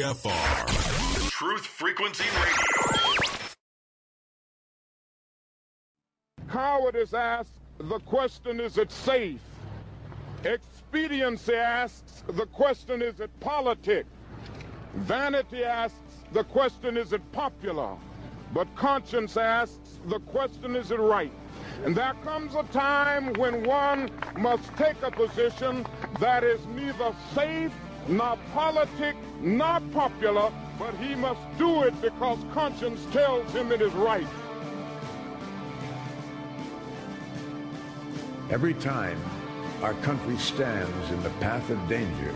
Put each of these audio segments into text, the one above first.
TFR, Truth Frequency Radio. Howard is asked, the question, is it safe? Expediency asks, the question, is it politic? Vanity asks, the question, is it popular? But conscience asks, the question, is it right? And there comes a time when one must take a position that is neither safe, nor politic, nor popular, but he must do it because conscience tells him it is right. Every time our country stands in the path of danger,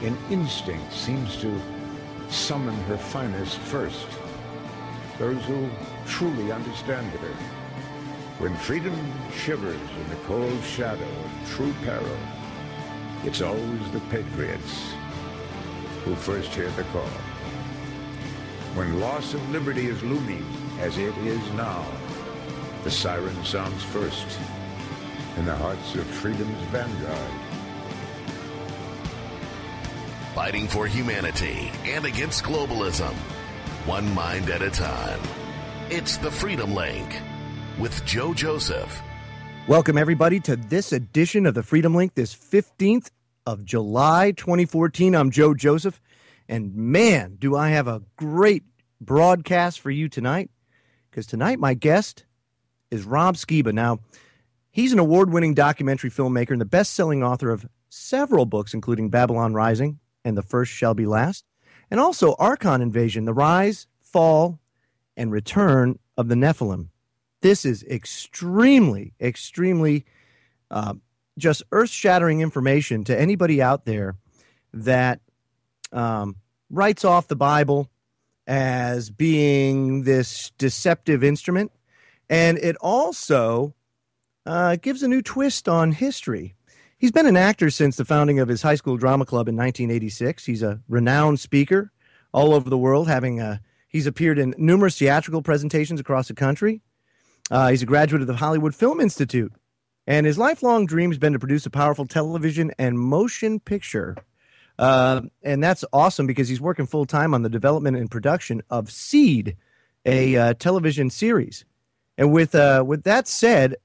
an instinct seems to summon her finest first, those who truly understand her. When freedom shivers in the cold shadow of true peril, it's always the patriots who first hear the call. When loss of liberty is looming, as it is now, the siren sounds first in the hearts of freedom's vanguard. Fighting for humanity and against globalism, one mind at a time. It's the Freedom Link with Joe Joseph. Welcome, everybody, to this edition of the Freedom Link, this 15th of July, 2014. I'm Joe Joseph, and man, do I have a great broadcast for you tonight, because tonight my guest is Rob Skiba. Now, he's an award-winning documentary filmmaker and the best-selling author of several books, including Babylon Rising and The First Shall Be Last, and also Archon Invasion, The Rise, Fall, and Return of the Nephilim. This is extremely just earth-shattering information to anybody out there that writes off the Bible as being this deceptive instrument. And it also gives a new twist on history. He's been an actor since the founding of his high school drama club in 1986. He's a renowned speaker all over the world, he's appeared in numerous theatrical presentations across the country. He's a graduate of the Hollywood Film Institute, and his lifelong dream has been to produce a powerful television and motion picture. And that's awesome because he's working full-time on the development and production of Seed, a television series. And with that said,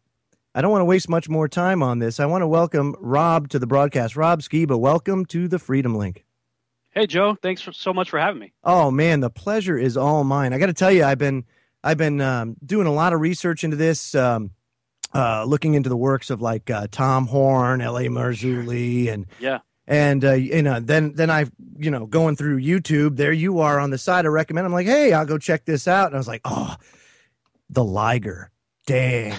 I don't want to waste much more time on this. I want to welcome Rob to the broadcast. Rob Skiba, welcome to the Freedom Link. Hey, Joe. Thanks so much for having me. Oh, man, the pleasure is all mine. I got to tell you, I've been doing a lot of research into this, looking into the works of like Tom Horn, L.A. Marzulli, and then I going through YouTube. There you are on the side. I recommend. I'm like, hey, I'll go check this out. And I was like, oh, the Liger, dang.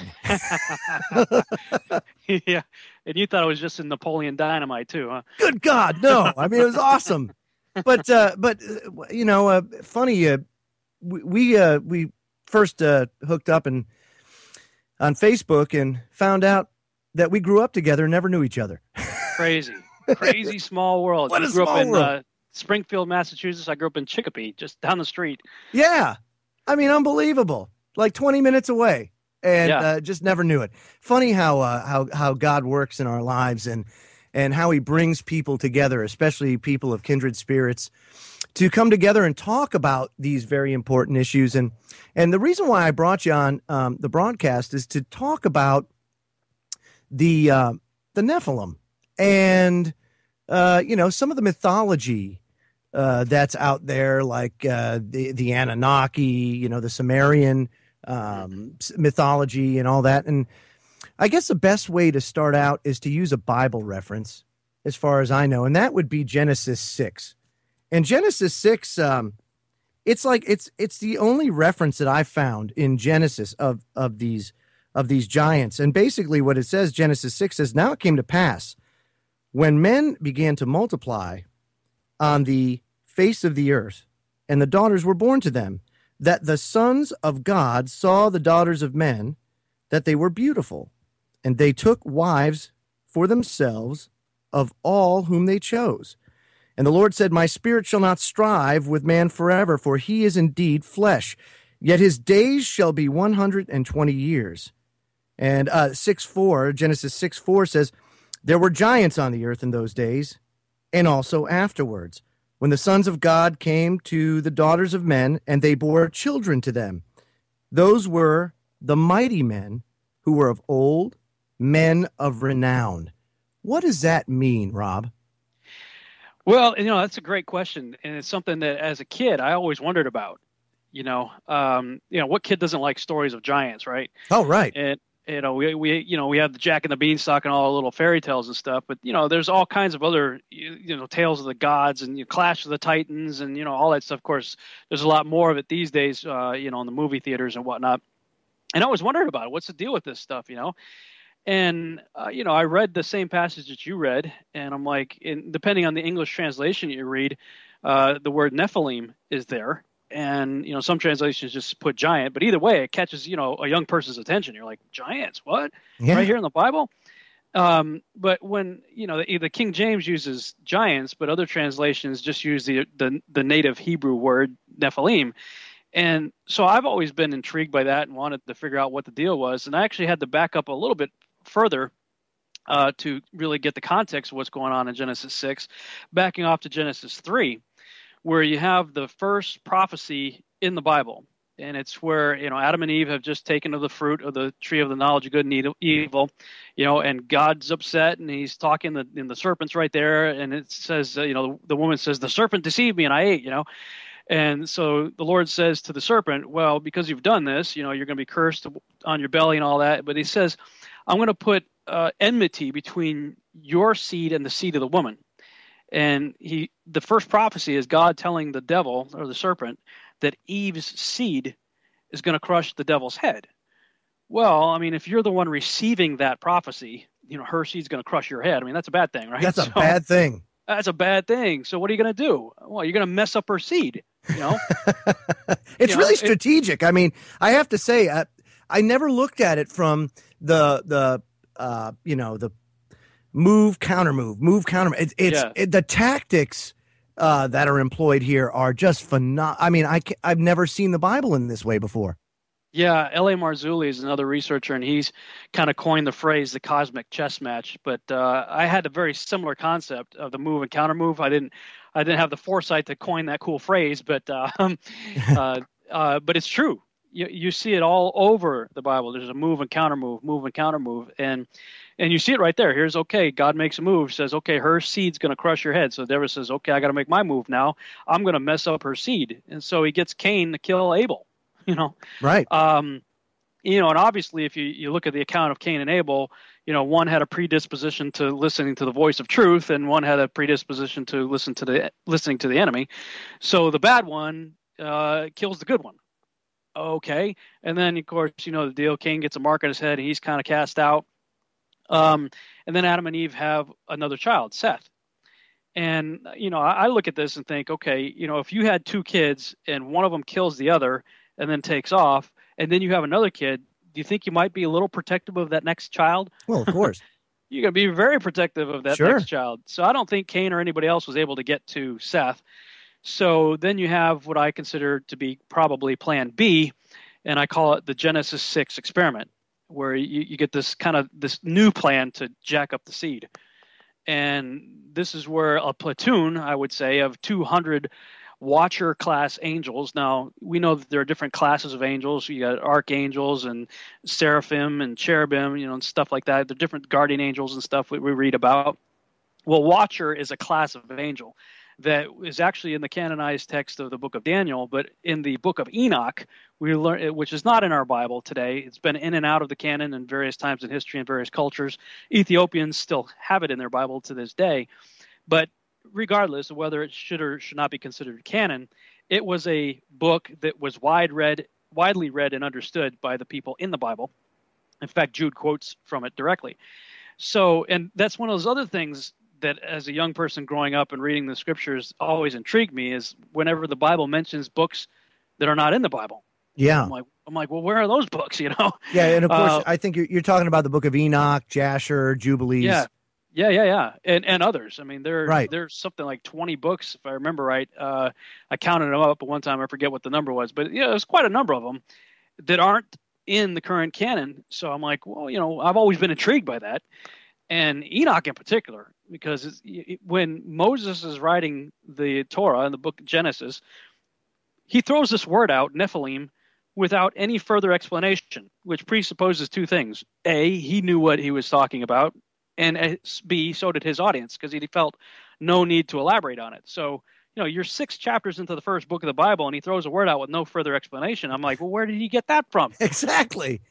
Yeah, and you thought it was just in Napoleon Dynamite too, huh? Good God, no! I mean, it was awesome. But funny. We first hooked up on Facebook and found out that we grew up together and never knew each other. Crazy small world. What you a grew small up in world. Springfield, Massachusetts. I grew up in Chicopee, just down the street. Yeah, I mean, unbelievable. Like 20 minutes away, and just never knew it. Funny how God works in our lives and how He brings people together, especially people of kindred spirits, to come together and talk about these very important issues. And the reason why I brought you on the broadcast is to talk about the Nephilim and some of the mythology that's out there, like the Anunnaki, the Sumerian mythology and all that. And I guess the best way to start out is to use a Bible reference, as far as I know, and that would be Genesis 6. And Genesis 6, it's the only reference that I found in Genesis of these giants. And basically what it says, Genesis 6 says, now it came to pass when men began to multiply on the face of the earth, and the daughters were born to them, that the sons of God saw the daughters of men, that they were beautiful, and they took wives for themselves of all whom they chose. And the Lord said, my spirit shall not strive with man forever, for he is indeed flesh, yet his days shall be 120 years. And Genesis 6:4 says, there were giants on the earth in those days, and also afterwards. when the sons of God came to the daughters of men, and they bore children to them. Those were the mighty men who were of old, men of renown. What does that mean, Rob? Well, that's a great question, and it's something that as a kid I always wondered about. What kid doesn't like stories of giants, right? Oh, right. And we have the Jack and the Beanstalk and all the little fairy tales and stuff, but there's all kinds of other tales of the gods and Clash of the Titans and all that stuff. Of course, there's a lot more of it these days, in the movie theaters and whatnot. And I always wondered about it. What's the deal with this stuff, And I read the same passage that you read, and I'm like, depending on the English translation you read, the word Nephilim is there. And, some translations just put giant, but either way, it catches, a young person's attention. You're like, giants, what? Yeah. Right here in the Bible? But when, the King James uses giants, but other translations just use the native Hebrew word Nephilim. And so I've always been intrigued by that and wanted to figure out what the deal was. And I actually had to back up a little bit further to really get the context of what's going on in Genesis 6, backing off to Genesis 3. Where you have the first prophecy in the Bible. And it's where, Adam and Eve have just taken of the fruit of the tree of the knowledge of good and evil, and God's upset and he's talking, and the serpent's right there. And it says, the woman says, the serpent deceived me and I ate, And so the Lord says to the serpent, well, because you've done this, you're going to be cursed on your belly and all that. But he says, I'm going to put enmity between your seed and the seed of the woman. And the first prophecy is God telling the devil or the serpent that Eve's seed is going to crush the devil's head. Well, I mean, if you're the one receiving that prophecy, her seed's going to crush your head. I mean, that's a bad thing, right? That's a bad thing. That's a bad thing. So what are you going to do? Well, you're going to mess up her seed, It's really strategic. I mean, I have to say, I never looked at it from the move, counter move, move, counter. The tactics that are employed here are just phenomenal. I mean, I've never seen the Bible in this way before. Yeah, L.A. Marzulli is another researcher, and he's kind of coined the phrase the cosmic chess match. But I had a very similar concept of the move and counter move. I didn't have the foresight to coin that cool phrase, but it's true. You see it all over the Bible. There's a move and counter move, and you see it right there. Here's God makes a move, says, her seed's going to crush your head. So Deborah says, I got to make my move now. I'm going to mess up her seed. And so he gets Cain to kill Abel, Right. And obviously if you look at the account of Cain and Abel, one had a predisposition to listening to the voice of truth, and one had a predisposition to listening to the enemy. So the bad one kills the good one. Okay. And then, of course, the deal. Cain gets a mark on his head, and he's kind of cast out. And then Adam and Eve have another child, Seth. And, I look at this and think, if you had two kids and one of them kills the other and then takes off, and then you have another kid, do you think you might be a little protective of that next child? Well, of course. You're going to be very protective of that next child. So I don't think Cain or anybody else was able to get to Seth. So then you have what I consider to be probably plan B, and I call it the Genesis 6 experiment, where you get this new plan to jack up the seed. And this is where a platoon, I would say, of 200 Watcher class angels. Now, we know that there are different classes of angels. You got archangels and seraphim and cherubim, and stuff like that. The different guardian angels and stuff we read about. Well, Watcher is a class of angel that is actually in the canonized text of the book of Daniel, but in the book of Enoch, we learn, which is not in our Bible today. It's been in and out of the canon in various times in history and various cultures. Ethiopians still have it in their Bible to this day. But regardless of whether it should or should not be considered canon, it was a book that was widely read and understood by the people in the Bible. In fact, Jude quotes from it directly. So, and that's one of those other things that as a young person growing up and reading the scriptures always intrigued me, is whenever the Bible mentions books that are not in the Bible. Yeah. I'm like, well, where are those books, Yeah, and of course, I think you're talking about the book of Enoch, Jasher, Jubilees. Yeah. And others. I mean, there's something like 20 books, if I remember right. I counted them up at one time. I forget what the number was. But, there's quite a number of them that aren't in the current canon. So I'm like, well, I've always been intrigued by that. and Enoch in particular, because when Moses is writing the Torah in the book of Genesis, he throws this word out, Nephilim, without any further explanation, which presupposes two things. A, he knew what he was talking about, and B, so did his audience, because he felt no need to elaborate on it. So, you're 6 chapters into the first book of the Bible, and he throws a word out with no further explanation. I'm like, well, where did he get that from? Exactly.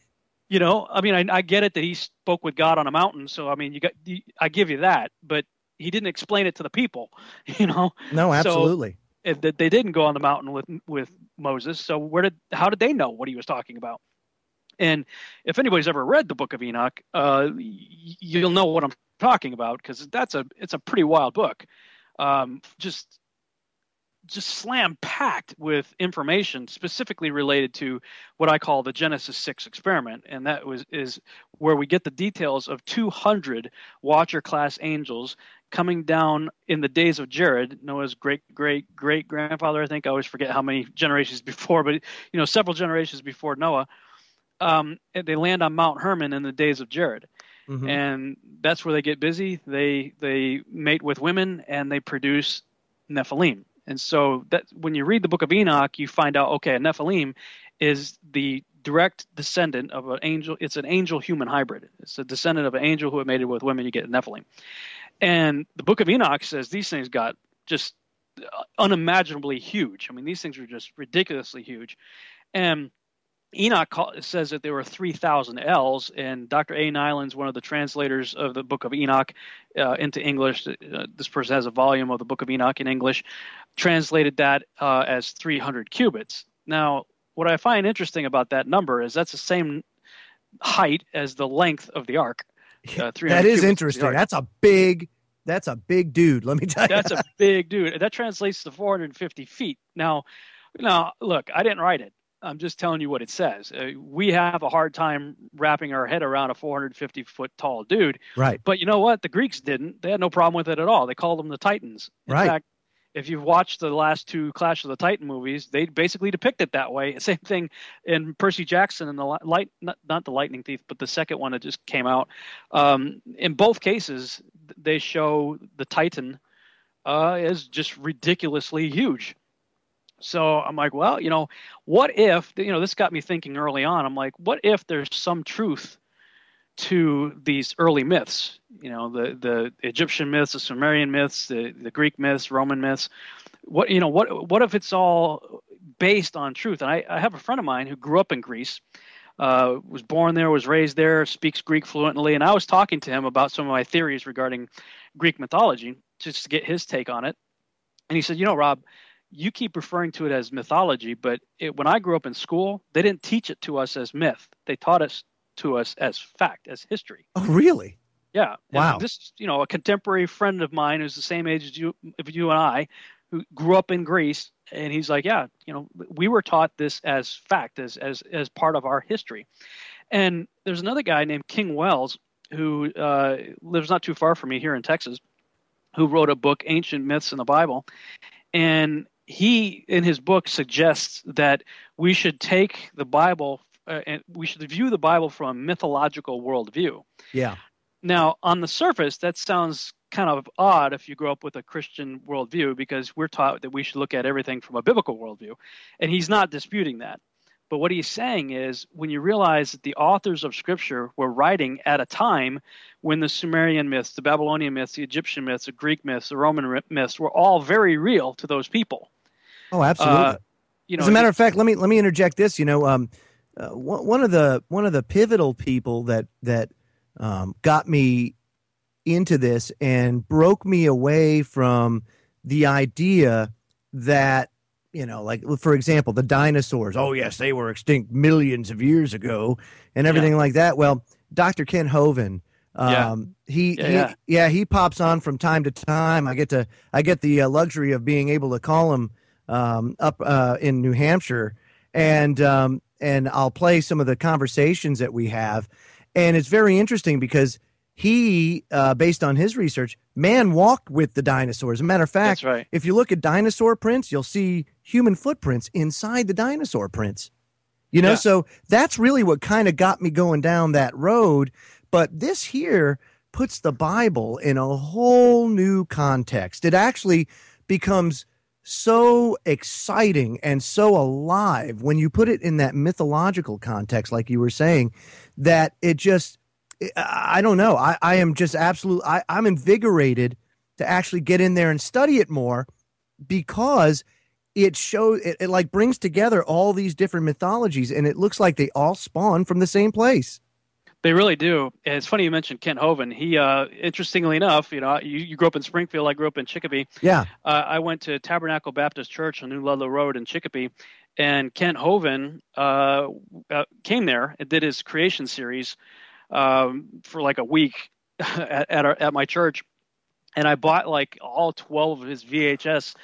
I get it that he spoke with God on a mountain. So, I give you that, but he didn't explain it to the people, No, absolutely. So, they didn't go on the mountain with Moses. So how did they know what he was talking about? And if anybody's ever read the book of Enoch, you'll know what I'm talking about, because it's a pretty wild book. Just slam packed with information specifically related to what I call the Genesis 6 experiment. And that is where we get the details of 200 Watcher class angels coming down in the days of Jared, Noah's great-great-great-grandfather. I think I always forget how many generations before, but several generations before Noah. And they land on Mount Hermon in the days of Jared. Mm-hmm. And that's where they get busy. They mate with women, and they produce Nephilim. And so that when you read the book of Enoch, you find out, okay, a Nephilim is the direct descendant of an angel. It's an angel-human hybrid. It's a descendant of an angel who had mated with women. You get a Nephilim. And the book of Enoch says these things got just unimaginably huge. I mean, these things were just ridiculously huge. And Enoch says that there were 3,000 L's, and Dr. A. Nyland's one of the translators of the book of Enoch into English. This person has a volume of the book of Enoch in English, translated that as 300 cubits. Now, what I find interesting about that number is that's the same height as the length of the ark. That is interesting. That's a big dude, let me tell you. That's a big dude. That translates to 450 feet. Now, look, I didn't write it. I'm just telling you what it says. We have a hard time wrapping our head around a 450-foot tall dude. Right. But you know what? The Greeks didn't. They had no problem with it at all. They called them the Titans. In fact, if you've watched the last 2 Clash of the Titan movies, they basically depict it that way. Same thing in Percy Jackson and not the Lightning Thief, but the second one that just came out. In both cases, they show the Titan as just ridiculously huge. So I'm like, well, what if, this got me thinking early on. I'm like, what if there's some truth to these early myths? The Egyptian myths, the Sumerian myths, the Greek myths, Roman myths. What if it's all based on truth? And I have a friend of mine who grew up in Greece, was born there, was raised there, speaks Greek fluently. And I was talking to him about some of my theories regarding Greek mythology, just to get his take on it. And he said, Rob, you keep referring to it as mythology, but when I grew up in school, they didn't teach it to us as myth. They taught it to us as fact, as history. Oh, really? Yeah. Wow. And this is, a contemporary friend of mine who's the same age as you and I, who grew up in Greece, and he's like, yeah, we were taught this as fact, as part of our history. And there's another guy named King Wells who lives not too far from me here in Texas, who wrote a book, Ancient Myths in the Bible, and he, in his book, suggests that we should take the Bible and we should view the Bible from a mythological worldview. Yeah. Now, on the surface, that sounds kind of odd if you grow up with a Christian worldview, because we're taught that we should look at everything from a biblical worldview. And he's not disputing that. But what he's saying is, when you realize that the authors of Scripture were writing at a time when the Sumerian myths, the Babylonian myths, the Egyptian myths, the Greek myths, the Roman myths were all very real to those people. Oh, absolutely. As a matter of fact, let me interject this. One of the pivotal people that got me into this and broke me away from the idea that, like, for example, the dinosaurs. Oh, yes, they were extinct millions of years ago and everything like that. Well, Dr. Ken Hovind, he pops on from time to time. I get the luxury of being able to call him up in New Hampshire, and I'll play some of the conversations that we have. And it's very interesting because he, based on his research, man walked with the dinosaurs. As a matter of fact, that's right. If you look at dinosaur prints, you'll see human footprints inside the dinosaur prints. So that's really what kind of got me going down that road. But this here puts the Bible in a whole new context. It actually becomes so exciting and so alive when you put it in that mythological context, like you were saying, that it just, I don't know. I am just I'm invigorated to actually get in there and study it more, because it shows, it like brings together all these different mythologies, and it looks like they all spawn from the same place. They really do. And it's funny you mentioned Kent Hovind. He, interestingly enough, you grew up in Springfield. I grew up in Chicopee. Yeah. I went to Tabernacle Baptist Church on New Ludlow Road in Chicopee, and Kent Hovind came there and did his creation series for like a week at my church, and I bought like all 12 of his VHS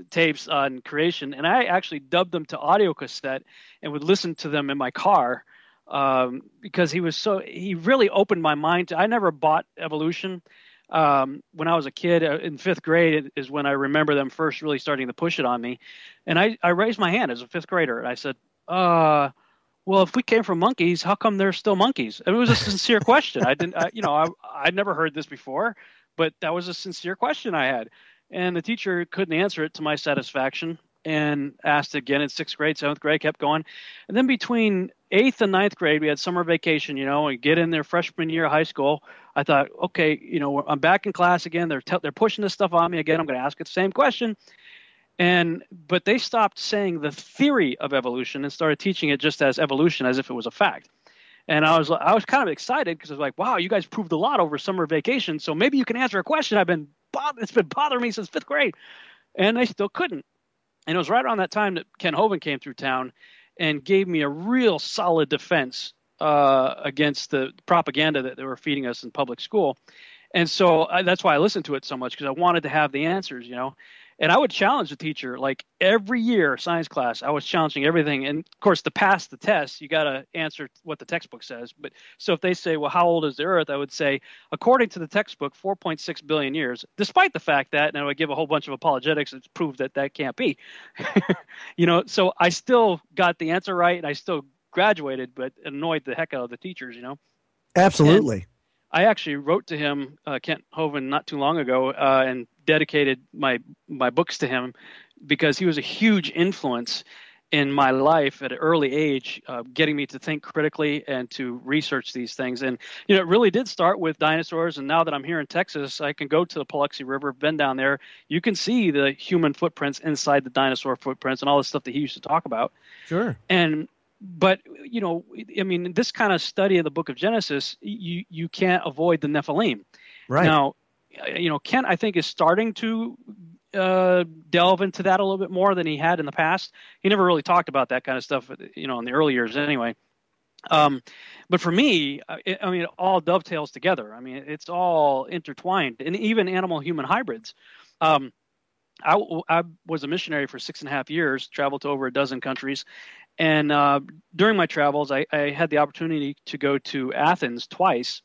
tapes on creation, and I actually dubbed them to audio cassette and would listen to them in my car. Because he really opened my mind to, I never bought evolution. When I was a kid in fifth grade is when I remember them first really starting to push it on me. And I raised my hand as a fifth grader, and I said, well, if we came from monkeys, how come they're still monkeys? It was a sincere question. I'd never heard this before, but that was a sincere question I had. And the teacher couldn't answer it to my satisfaction, and asked again in sixth grade, seventh grade, kept going. And then between eighth and ninth grade, we had summer vacation, and get in there freshman year of high school. I thought, okay, I'm back in class again. They're pushing this stuff on me again. I'm going to ask it the same question. But they stopped saying the theory of evolution and started teaching it just as evolution, as if it was a fact. And I was kind of excited, because I was like, wow, you guys proved a lot over summer vacation. So maybe you can answer a question it's been bothering me since fifth grade. And they still couldn't. And it was right around that time that Ken Hovind came through town and gave me a real solid defense against the propaganda that they were feeding us in public school. And so that's why I listened to it so much, because I wanted to have the answers, And I would challenge the teacher, like every year, science class, I was challenging everything. And of course, to pass the test, you got to answer what the textbook says. But so if they say, well, how old is the Earth? I would say, according to the textbook, 4.6 billion years, despite the fact that, and I would give a whole bunch of apologetics to prove that can't be. So I still got the answer right, and I still graduated, but annoyed the heck out of the teachers, Absolutely. And I actually wrote to him, Kent Hovind, not too long ago, and dedicated my books to him, because he was a huge influence in my life at an early age, getting me to think critically and to research these things. And, it really did start with dinosaurs. And now that I'm here in Texas, I can go to the Paluxy River, been down there. You can see the human footprints inside the dinosaur footprints and all the stuff that he used to talk about. Sure. But, this kind of study of the book of Genesis, you can't avoid the Nephilim. Right. Now, Kent, I think, is starting to delve into that a little bit more than he had in the past. He never really talked about that kind of stuff, in the early years anyway. But for me, it all dovetails together. It's all intertwined, and even animal-human hybrids. I was a missionary for 6.5 years, traveled to over a dozen countries. And during my travels, I had the opportunity to go to Athens twice.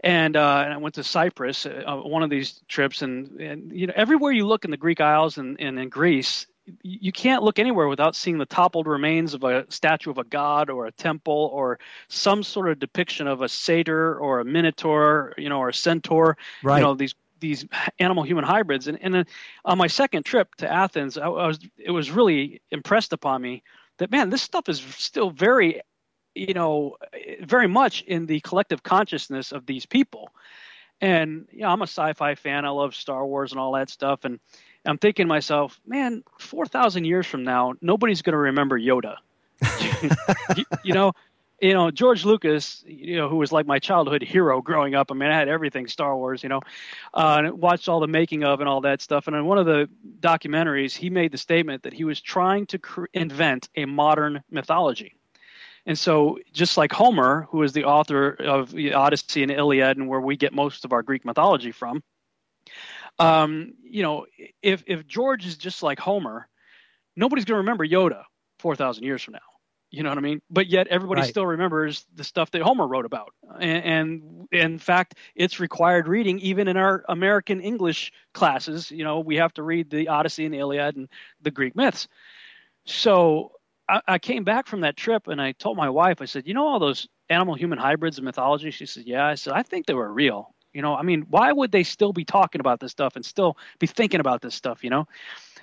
And I went to Cyprus, one of these trips, and everywhere you look in the Greek Isles and in Greece, you can't look anywhere without seeing the toppled remains of a statue of a god or a temple or some sort of depiction of a satyr or a minotaur, or a centaur. Right. These animal-human hybrids. And then on my second trip to Athens, it was really impressed upon me that, man, this stuff is still very very much in the collective consciousness of these people. And, I'm a sci-fi fan. I love Star Wars and all that stuff. And I'm thinking to myself, man, 4,000 years from now, nobody's going to remember Yoda. George Lucas, who was like my childhood hero growing up. I had everything Star Wars, and watched all the making of and all that stuff. And in one of the documentaries, he made the statement that he was trying to invent a modern mythology. And so just like Homer, who is the author of the Odyssey and Iliad, and where we get most of our Greek mythology from, if George is just like Homer, nobody's going to remember Yoda 4,000 years from now. You know what I mean? But yet everybody still remembers the stuff that Homer wrote about. And in fact, it's required reading even in our American English classes. We have to read the Odyssey and the Iliad and the Greek myths. So I came back from that trip and I told my wife, I said, all those animal-human hybrids in mythology? She said, yeah. I said, I think they were real. I mean, why would they still be talking about this stuff and still be thinking about this stuff,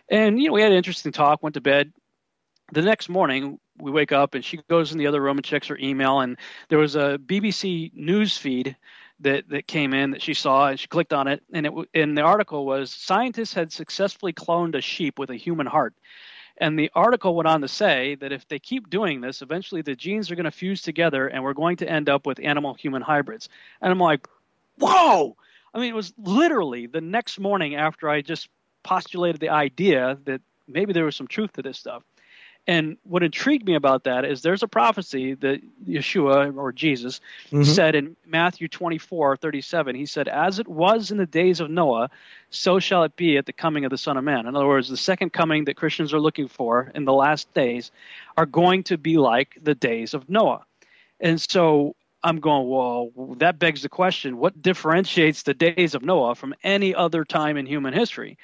And, we had an interesting talk, went to bed. The next morning, we wake up, and she goes in the other room and checks her email, and there was a BBC news feed that came in that she saw, and she clicked on it, and the article was, scientists had successfully cloned a sheep with a human heart. And the article went on to say that if they keep doing this, eventually the genes are going to fuse together, and we're going to end up with animal-human hybrids. And I'm like, whoa! I mean, it was literally the next morning after I just postulated the idea that maybe there was some truth to this stuff. And what intrigued me about that is there's a prophecy that Yeshua, or Jesus, said in Matthew 24:37. He said, as it was in the days of Noah, so shall it be at the coming of the Son of Man. In other words, the second coming that Christians are looking for in the last days are going to be like the days of Noah. And so I'm going, well, that begs the question, what differentiates the days of Noah from any other time in human history?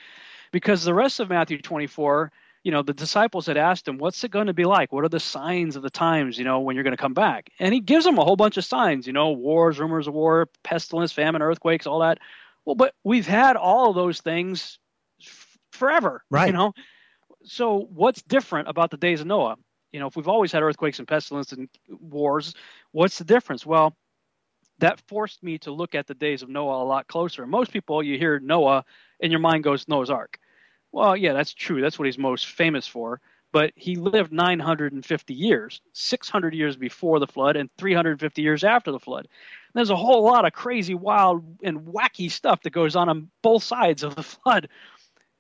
Because the rest of Matthew 24, the disciples had asked him, what's it going to be like? What are the signs of the times, when you're going to come back? And he gives them a whole bunch of signs, wars, rumors of war, pestilence, famine, earthquakes, all that. Well, but we've had all of those things forever, right? So what's different about the days of Noah? If we've always had earthquakes and pestilence and wars, what's the difference? Well, that forced me to look at the days of Noah a lot closer. Most people, you hear Noah, and your mind goes Noah's Ark. Well, yeah, that's true. That's what he's most famous for. But he lived 950 years, 600 years before the flood and 350 years after the flood. And there's a whole lot of crazy, wild, and wacky stuff that goes on both sides of the flood.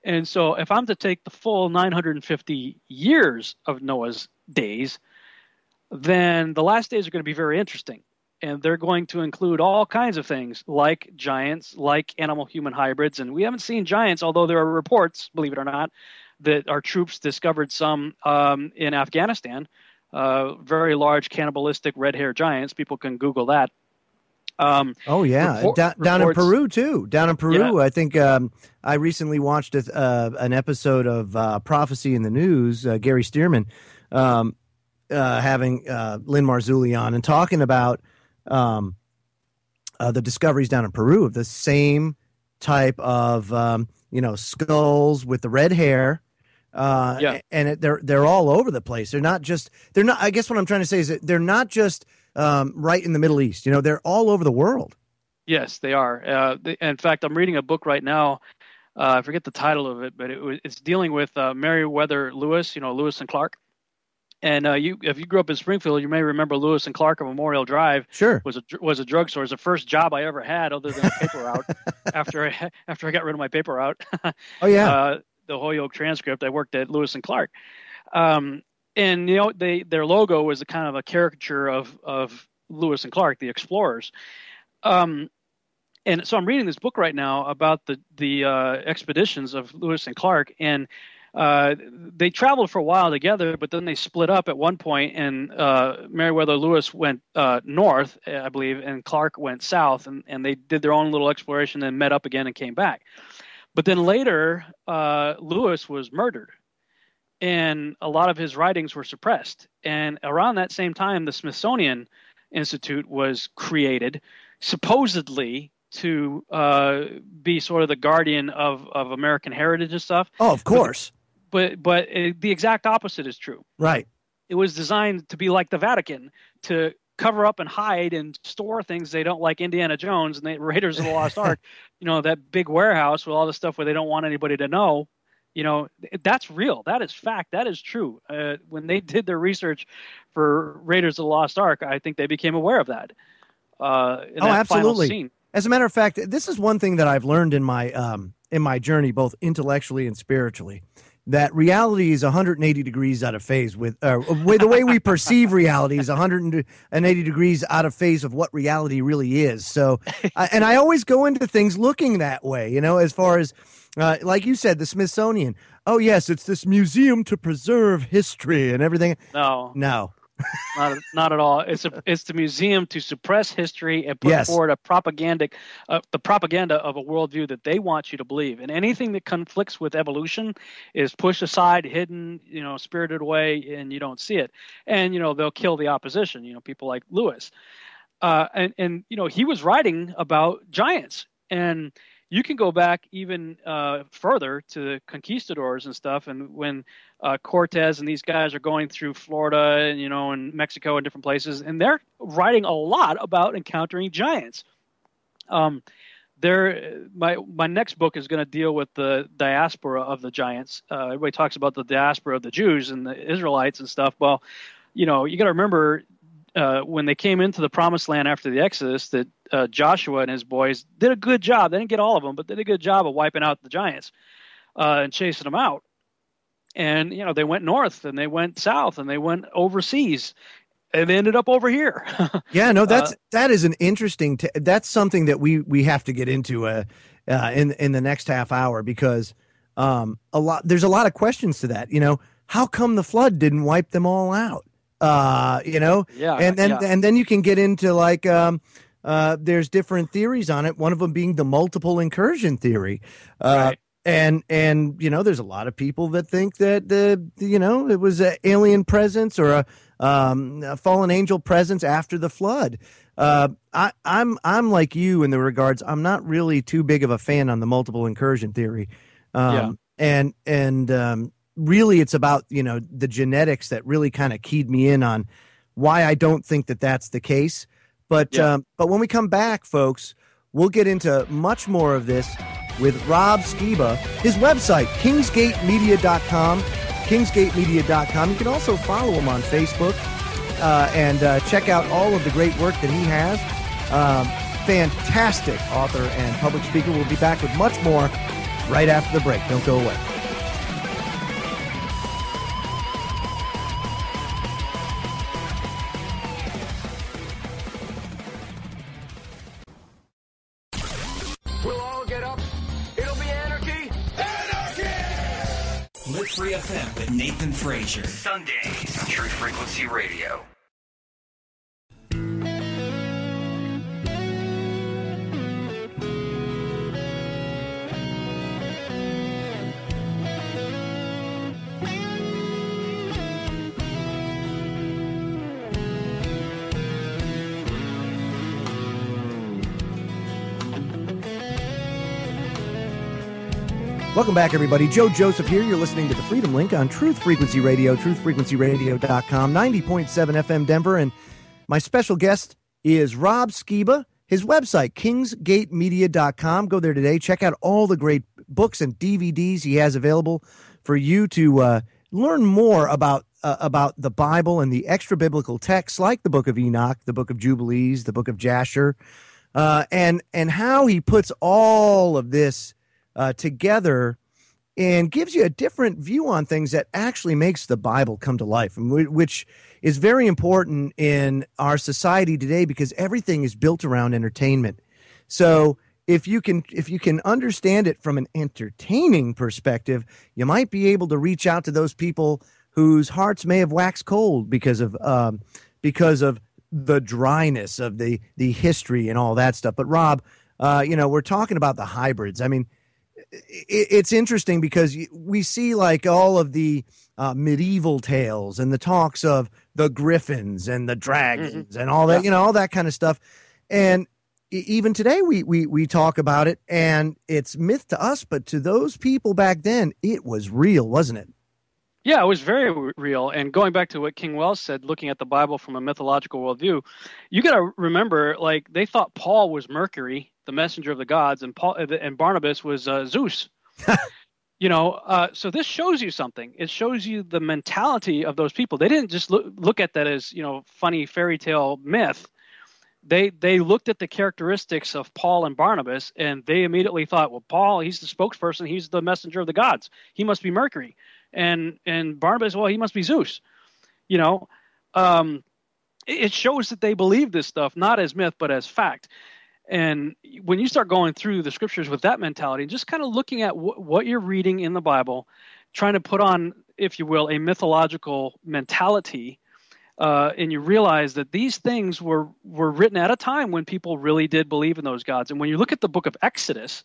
And so if I'm to take the full 950 years of Noah's days, then the last days are going to be very interesting. And they're going to include all kinds of things like giants, like animal-human hybrids. And we haven't seen giants, although there are reports, believe it or not, that our troops discovered some in Afghanistan, very large cannibalistic red-haired giants. People can Google that. Down in Peru, too. Down in Peru, yeah. I think I recently watched an episode of Prophecy in the News, Gary Stearman having Lynn Marzulli on and talking about the discoveries down in Peru of the same type of skulls with the red hair, and they're all over the place. They're not. I guess what I'm trying to say is that they're not just right in the Middle East. They're all over the world. Yes, they are. In fact, I'm reading a book right now. I forget the title of it, but it's dealing with Meriwether Lewis. Lewis and Clark. And if you grew up in Springfield, you may remember Lewis and Clark on Memorial Drive. Sure, was a drugstore. It was the first job I ever had, other than a paper route. after I got rid of my paper route. Oh yeah, the Holyoke transcript. I worked at Lewis and Clark, and their logo was a kind of a caricature of Lewis and Clark, the explorers. And so I'm reading this book right now about the expeditions of Lewis and Clark, and they traveled for a while together, but then they split up at one point, and Meriwether Lewis went north, I believe, and Clark went south, and they did their own little exploration and met up again and came back. But then later, Lewis was murdered, and a lot of his writings were suppressed. And around that same time, the Smithsonian Institute was created, supposedly to be sort of the guardian of American heritage and stuff. Oh, of course. But the exact opposite is true. Right. It was designed to be like the Vatican, to cover up and hide and store things they don't, like Indiana Jones and the Raiders of the Lost Ark. That big warehouse with all the stuff where they don't want anybody to know. That's real. That is fact. That is true. When they did their research for Raiders of the Lost Ark, I think they became aware of that. That absolutely. Final scene. As a matter of fact, this is one thing that I've learned in my journey, both intellectually and spiritually, that reality is 180 degrees out of phase with the way we perceive reality is 180 degrees out of phase of what reality really is. So, and I always go into things looking that way, as far as, like you said, the Smithsonian. Oh yes, it's this museum to preserve history and everything. No. Not at all. It's the museum to suppress history and put forward the propaganda of a worldview that they want you to believe. And anything that conflicts with evolution is pushed aside, hidden, spirited away, and you don't see it. And they'll kill the opposition. People like Lewis, and he was writing about giants. And you can go back even further to the conquistadors and stuff. And when Cortez and these guys are going through Florida and, and Mexico and different places, and they're writing a lot about encountering giants. My next book is going to deal with the diaspora of the giants. Everybody talks about the diaspora of the Jews and the Israelites and stuff. Well, you got to remember when they came into the promised land after the Exodus, that Joshua and his boys did a good job. They didn't get all of them, but did a good job of wiping out the giants and chasing them out. And, they went north and they went south and they went overseas and they ended up over here. Yeah, no, that is an interesting, that's something that we have to get into in the next half hour, because there's a lot of questions to that. How come the flood didn't wipe them all out? And then you can get into like there's different theories on it, one of them being the multiple incursion theory. Right. And there's a lot of people that think that it was an alien presence or a fallen angel presence after the flood. I'm like you in the regards, I'm not really too big of a fan on the multiple incursion theory. Really, it's about, the genetics that really kind of keyed me in on why I don't think that that's the case. But when we come back, folks, we'll get into much more of this with Rob Skiba. His website, kingsgatemedia.com, kingsgatemedia.com. You can also follow him on Facebook and check out all of the great work that he has. Fantastic author and public speaker. We'll be back with much more right after the break. Don't go away. Free FM with Nathan Frazier. Sundays, Truth Frequency Radio. Welcome back, everybody. Joe Joseph here. You're listening to the Freedom Link on Truth Frequency Radio, truthfrequencyradio.com, 90.7 FM Denver. And my special guest is Rob Skiba. His website, kingsgatemedia.com. Go there today. Check out all the great books and DVDs he has available for you to learn more about the Bible and the extra biblical texts like the Book of Enoch, the Book of Jubilees, the Book of Jasher, and how he puts all of this together and gives you a different view on things that actually makes the Bible come to life, which is very important in our society today because everything is built around entertainment. So if you can understand it from an entertaining perspective, you might be able to reach out to those people whose hearts may have waxed cold because of the dryness of the history and all that stuff. But Rob, we're talking about the hybrids. I mean, it's interesting because we see like all of the medieval tales and the talks of the griffins and the dragons and all that, all that kind of stuff. And even today we talk about it and it's myth to us, but to those people back then, it was real, wasn't it? Yeah, it was very real. And going back to what King Wells said, looking at the Bible from a mythological worldview, you got to remember, like, they thought Paul was Mercury, the messenger of the gods, and Barnabas was Zeus. So this shows you something. It shows you the mentality of those people. They didn't just look at that as, funny fairy tale myth. They looked at the characteristics of Paul and Barnabas, and they immediately thought, well, Paul, he's the spokesperson. He's the messenger of the gods. He must be Mercury. And Barnabas, well, he must be Zeus. It shows that they believe this stuff, not as myth, but as fact. And when you start going through the scriptures with that mentality, just kind of looking at what you're reading in the Bible, trying to put on, if you will, a mythological mentality, and you realize that these things were written at a time when people really did believe in those gods. And when you look at the book of Exodus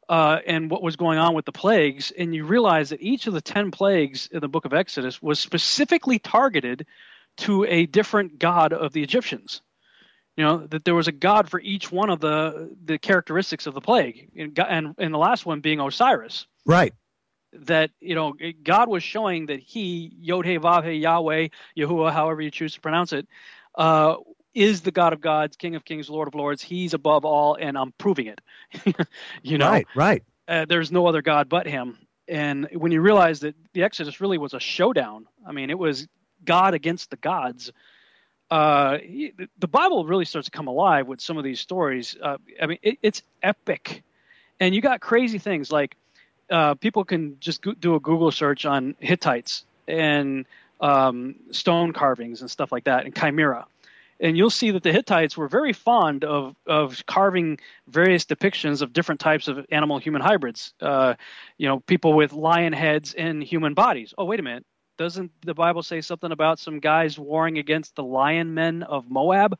and what was going on with the plagues, and you realize that each of the 10 plagues in the book of Exodus was specifically targeted to a different god of the Egyptians. That there was a god for each one of the characteristics of the plague, and the last one being Osiris. Right. That, God was showing that he, Yod-He, Vav-He, Yahweh, Yahuwah, however you choose to pronounce it, is the God of gods, King of kings, Lord of lords. He's above all, and I'm proving it. Right. There's no other God but him. And when you realize that the Exodus really was a showdown, I mean, it was God against the gods. The Bible really starts to come alive with some of these stories. It's epic. And you got crazy things like, people can just do a Google search on Hittites and stone carvings and stuff like that, and chimera. And you'll see that the Hittites were very fond of carving various depictions of different types of animal-human hybrids. People with lion heads and human bodies. Oh, wait a minute. Doesn't the Bible say something about some guys warring against the lion men of Moab?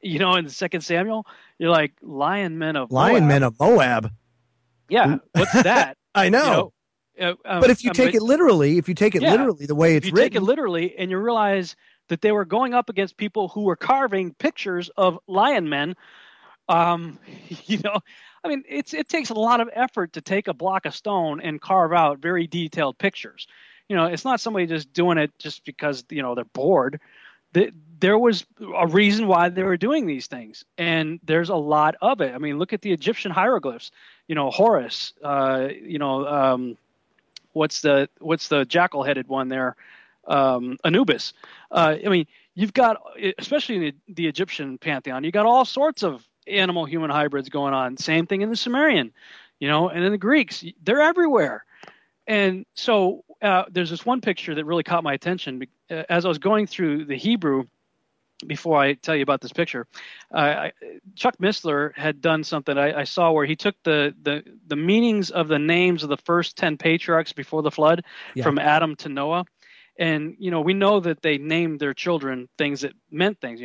In the 2 Samuel? You're like, lion men of Moab? Yeah, what's that? I know. But if you take it literally, the way it's written. Take it literally, and you realize that they were going up against people who were carving pictures of lion men. It takes a lot of effort to take a block of stone and carve out very detailed pictures. It's not somebody just doing it just because, they're bored. There was a reason why they were doing these things, and there's a lot of it. I mean, look at the Egyptian hieroglyphs. Horus. What's the jackal-headed one there? Anubis. You've got, especially in the Egyptian pantheon, you got all sorts of animal-human hybrids going on. Same thing in the Sumerian, and in the Greeks. They're everywhere. And so there's this one picture that really caught my attention as I was going through the Hebrew. Before I tell you about this picture, Chuck Missler had done something I saw where he took the meanings of the names of the first 10 patriarchs before the flood, from Adam to Noah. And, we know that they named their children things that meant things.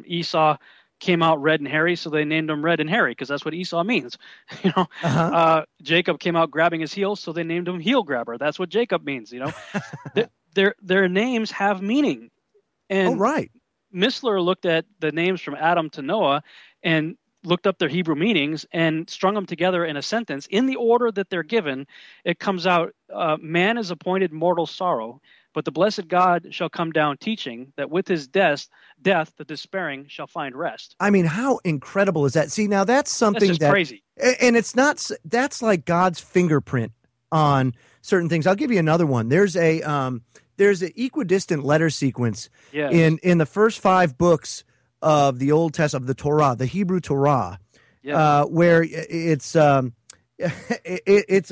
Esau came out red and hairy, so they named him Red and Hairy because that's what Esau means. Jacob came out grabbing his heels, so they named him Heel Grabber. That's what Jacob means. Their names have meaning. And right. Missler looked at the names from Adam to Noah and looked up their Hebrew meanings and strung them together in a sentence. In the order that they're given, it comes out, man is appointed mortal sorrow, but the blessed God shall come down teaching that with his death the despairing shall find rest. I mean, how incredible is that? See, now that's something that's crazy. And it's not, that's like God's fingerprint on certain things. I'll give you another one. There's an equidistant letter sequence in the first 5 books of the Old Testament, of the Torah, the Hebrew Torah, where it's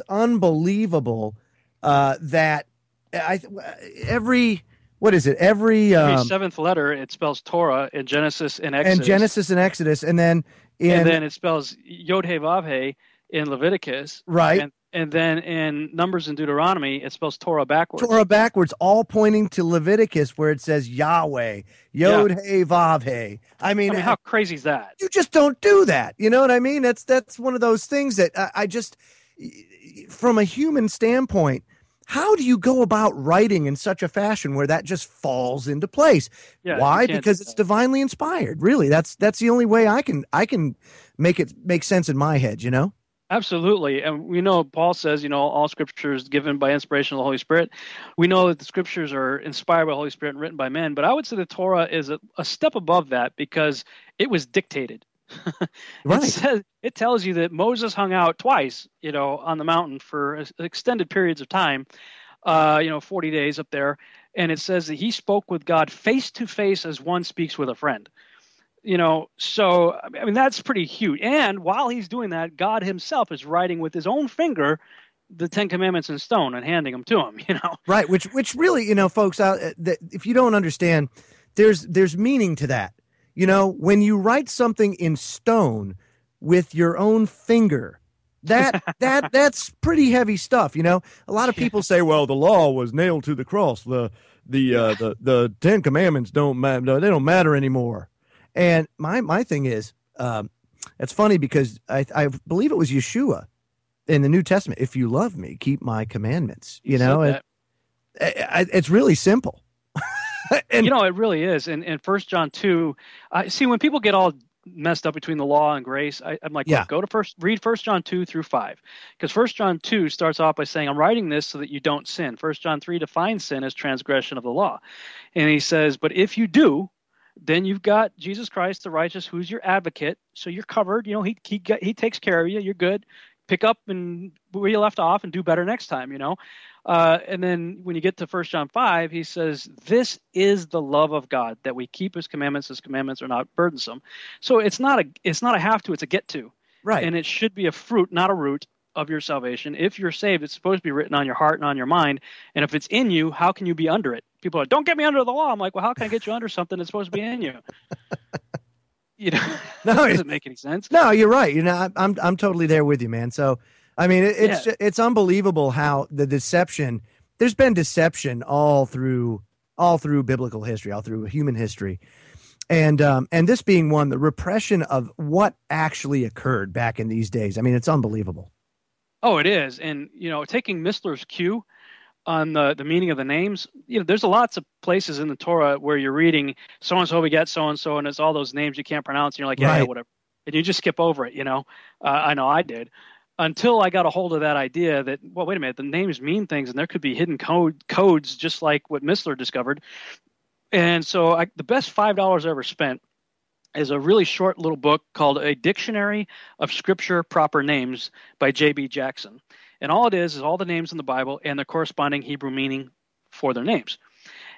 unbelievable that every seventh letter it spells Torah in Genesis and Exodus, and then it spells Yod-He Vav-He in Leviticus, right? And then in Numbers and Deuteronomy, it spells Torah backwards. All pointing to Leviticus, where it says Yahweh, Yod-He, Vav-He. I mean, how crazy is that? You just don't do that. You know what I mean? That's one of those things that I just, from a human standpoint, how do you go about writing in such a fashion where that just falls into place? Why? Because it's divinely inspired. Really, that's the only way I can make it make sense in my head. Absolutely. And we know Paul says, all scripture is given by inspiration of the Holy Spirit. We know that the scriptures are inspired by the Holy Spirit and written by men. But I would say the Torah is a step above that because it was dictated. Right. It tells you that Moses hung out twice, on the mountain for extended periods of time, 40 days up there. And it says that he spoke with God face to face as one speaks with a friend. So, I mean, that's pretty huge. And while he's doing that, God himself is writing with his own finger the 10 Commandments in stone and handing them to him, Right, which really, folks, if you don't understand, there's meaning to that. When you write something in stone with your own finger, That's pretty heavy stuff. You know, a lot of people say, well, the law was nailed to the cross. The Ten Commandments don't matter. They don't matter anymore. And my thing is, it's funny because I believe it was Yeshua in the New Testament. If you love me, keep my commandments. You know, it's really simple. And, it really is. And 1 John 2, see, when people get all messed up between the law and grace, I'm like, look, read 1 John 2 through 5. Because 1 John 2 starts off by saying, I'm writing this so that you don't sin. 1 John 3 defines sin as transgression of the law. And he says, but if you do, then you've got Jesus Christ, the righteous, who's your advocate. So you're covered. You know, he takes care of you. You're good. Pick up and where you left off and do better next time, you know. And then when you get to 1 John 5, he says, this is the love of God, that we keep his commandments. His commandments are not burdensome. So it's not a have to, it's a get to. Right. And it should be a fruit, not a root of your salvation. If you're saved, it's supposed to be written on your heart and on your mind. And if it's in you, how can you be under it? People are, don't get me under the law. I'm like, well, how can I get you under something that's supposed to be in you? You know, no, it doesn't make any sense. No, you're right. You know, I'm totally there with you, man. So, I mean, it's unbelievable how the deception. There's been deception all through biblical history, all through human history, and this being one, the repression of what actually occurred back in these days. I mean, it's unbelievable. Oh, it is, and taking Missler's cue on the meaning of the names, there's lots of places in the Torah where you're reading so-and-so begat so-and-so, and it's all those names you can't pronounce, and you're like, yeah, whatever. And you just skip over it, I know I did, until I got a hold of that idea that, well, wait a minute, the names mean things, and there could be hidden codes just like what Missler discovered. And so the best $5 I ever spent is a really short little book called A Dictionary of Scripture Proper Names by J.B. Jackson. And all it is all the names in the Bible and the corresponding Hebrew meaning for their names.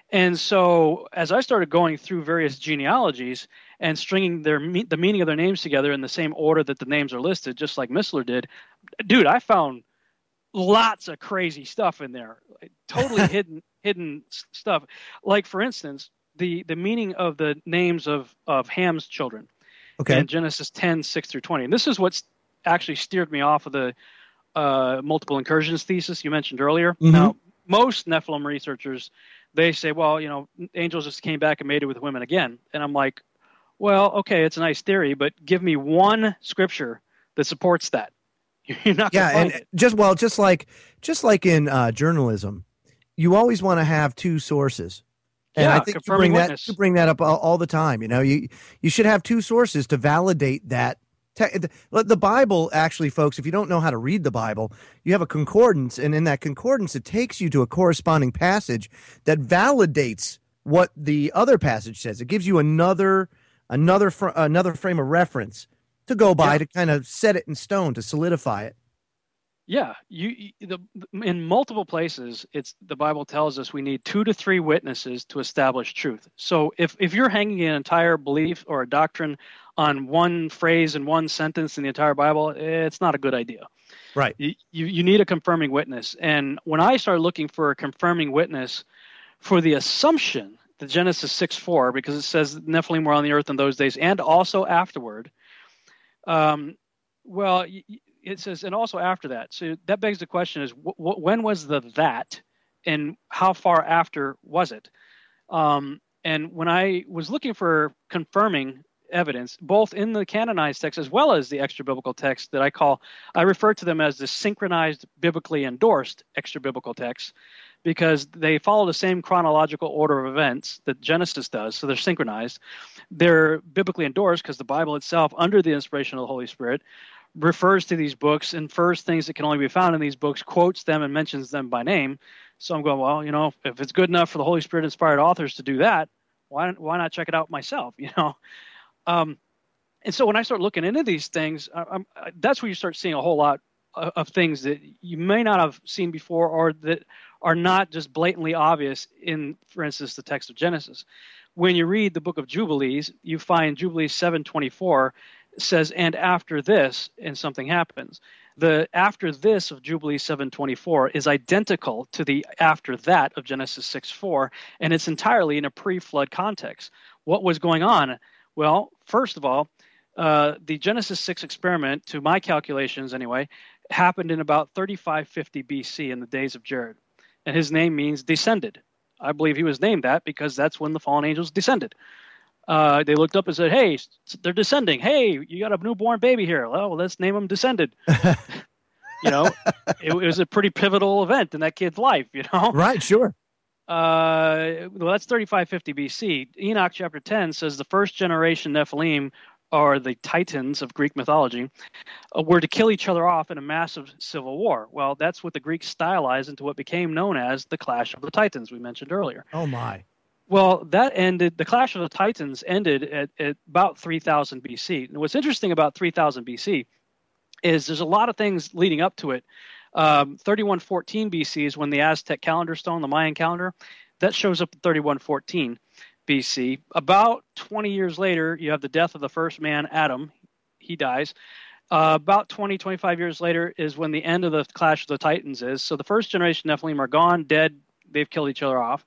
And so as I started going through various genealogies and stringing the meaning of their names together in the same order that the names are listed, just like Missler did, dude, I found lots of crazy stuff in there, totally hidden stuff. Like, for instance, the meaning of the names of Ham's children in Genesis 10:6-20. And this is what's actually steered me off of the multiple incursions thesis you mentioned earlier. Mm-hmm. Now, most Nephilim researchers, they say, well, angels just came back and mated with women again. And I'm like, well, okay, it's a nice theory, but give me one scripture that supports that. You're not going to find it. Just like in journalism, you always want to have two sources. And I think you bring that up all the time. You should have two sources to validate that. The Bible, actually, folks, if you don't know how to read the Bible, you have a concordance, and in that concordance, it takes you to a corresponding passage that validates what the other passage says. It gives you another frame of reference to go by to kind of set it in stone, to solidify it. Yeah, in multiple places, the Bible tells us we need 2 to 3 witnesses to establish truth. So if you're hanging an entire belief or a doctrine on one phrase and one sentence in the entire Bible, it's not a good idea. Right. You need a confirming witness. And when I started looking for a confirming witness for the assumption that Genesis 6:4, because it says Nephilim were on the earth in those days and also afterward, it says, and also after that. So that begs the question is, when was that, and how far after was it? And when I was looking for confirming evidence, both in the canonized text as well as the extra-biblical text that I refer to them as the synchronized, biblically endorsed extra-biblical texts, because they follow the same chronological order of events that Genesis does, so they're synchronized. They're biblically endorsed because the Bible itself, under the inspiration of the Holy Spirit, refers to these books, infers things that can only be found in these books, quotes them and mentions them by name. So I'm going, well, if it's good enough for the Holy Spirit inspired authors to do that, why not check it out myself? And so when I start looking into these things, that's where you start seeing a whole lot of things that you may not have seen before, or that are not just blatantly obvious in, for instance, the text of Genesis. When you read the book of Jubilees, you find Jubilees 7:24 says, and after this, and something happens. The after this of Jubilees 7:24 is identical to the after that of Genesis 6:4, and it's entirely in a pre-flood context. What was going on? Well, first of all, the Genesis 6 experiment, to my calculations anyway, happened in about 3550 BC in the days of Jared. And his name means descended. I believe he was named that because that's when the fallen angels descended. They looked up and said, hey, they're descending. Hey, you got a newborn baby here. Well, let's name him Descended. It was a pretty pivotal event in that kid's life, Right, sure. Well, that's 3550 BC. Enoch chapter 10 says the first generation Nephilim, or the Titans of Greek mythology, were to kill each other off in a massive civil war. Well, that's what the Greeks stylized into what became known as the Clash of the Titans we mentioned earlier. Oh, my. Well, the Clash of the Titans ended at about 3000 BC. And what's interesting about 3000 BC is there's a lot of things leading up to it. 3114 BC is when the Aztec calendar stone, the Mayan calendar, that shows up in 3114 BC. About 20 years later, you have the death of the first man, Adam. He dies. About 25 years later is when the end of the Clash of the Titans is. So the first generation Nephilim are gone, dead. They've killed each other off.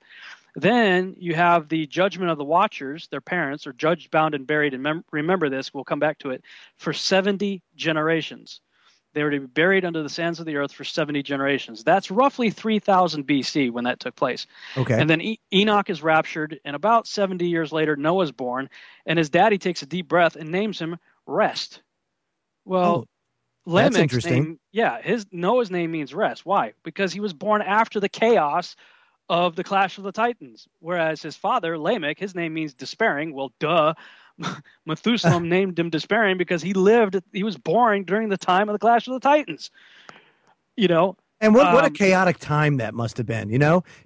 Then you have the judgment of the Watchers. Their parents are judged, bound, and buried. And remember this, we'll come back to it, for 70 generations. They were to be buried under the sands of the earth for 70 generations. That's roughly 3000 BC when that took place. Okay. And then Enoch is raptured, and about 70 years later, Noah's born, and his daddy takes a deep breath and names him Rest. Well, that's Lamech's interesting. name, Noah's name means rest. Why? Because he was born after the chaos of the Clash of the Titans, whereas his father, Lamech, his name means despairing. Well, duh. Methuselah named him despairing because he was born during the time of the Clash of the Titans. And what a chaotic time that must have been,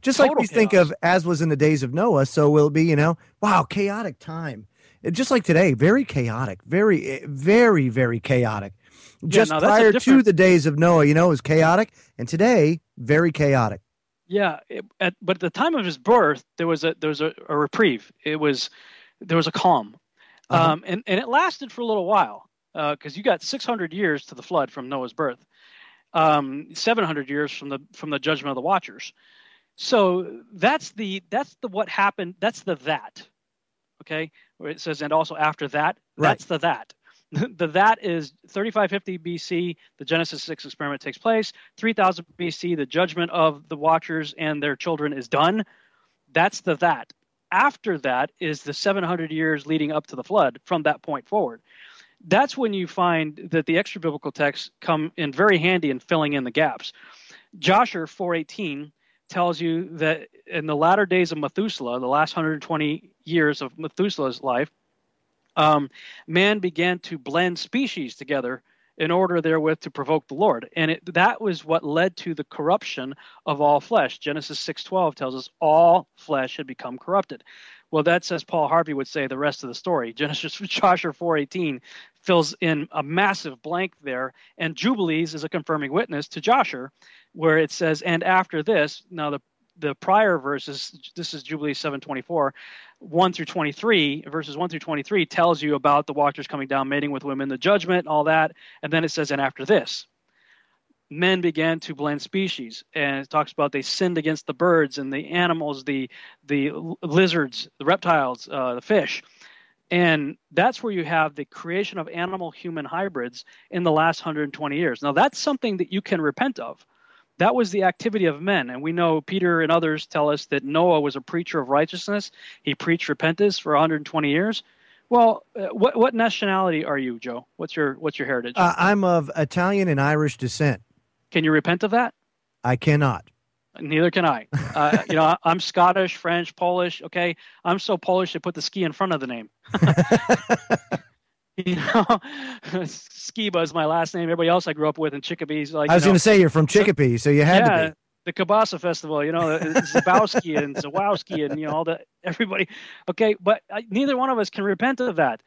Just like we think of as was in the days of Noah, so will it be, wow, chaotic time. Just like today, very chaotic, very, very, very chaotic. Just prior to the days of Noah, it was chaotic, and today, very chaotic. Yeah, but at the time of his birth, there was a reprieve. There was a calm, and it lasted for a little while because you got 600 years to the flood from Noah's birth, 700 years from the judgment of the Watchers. So that's the what happened. That's that. Okay, where it says, and also after that, that's that. That is 3550 BC, the Genesis 6 experiment takes place. 3000 BC, the judgment of the Watchers and their children is done. That's that. After that is the 700 years leading up to the flood from that point forward. That's when you find that the extra biblical texts come in very handy in filling in the gaps. Joshua 4:18 tells you that in the latter days of Methuselah, the last 120 years of Methuselah's life, man began to blend species together in order therewith to provoke the Lord. And that was what led to the corruption of all flesh. Genesis 6:12 tells us all flesh had become corrupted. Well, that's, as Paul Harvey would say, the rest of the story. Joshua 4:18 fills in a massive blank there, and Jubilees is a confirming witness to Joshua, where it says, and after this, now the prior verses, this is Jubilees 7:24, 1 through 23, verses 1 through 23 tells you about the Watchers coming down, mating with women, the judgment, all that. And then it says, and after this, men began to blend species. And it talks about they sinned against the birds and the animals, the lizards, the reptiles, the fish. And that's where you have the creation of animal-human hybrids in the last 120 years. Now, that's something that you can repent of. That was the activity of men. And we know Peter and others tell us that Noah was a preacher of righteousness. He preached repentance for 120 years. Well, what nationality are you, Joe? What's your heritage? I'm of Italian and Irish descent. Can you repent of that? I cannot. Neither can I. I'm Scottish, French, Polish. Okay, I'm so Polish they put the ski in front of the name. Skiba is my last name. Everybody else I grew up with in Chicopee. I was going to say you're from Chicopee, so you had to be. The Kielbasa Festival, Zabowski and Zawowski and all the everybody. Okay, but neither one of us can repent of that.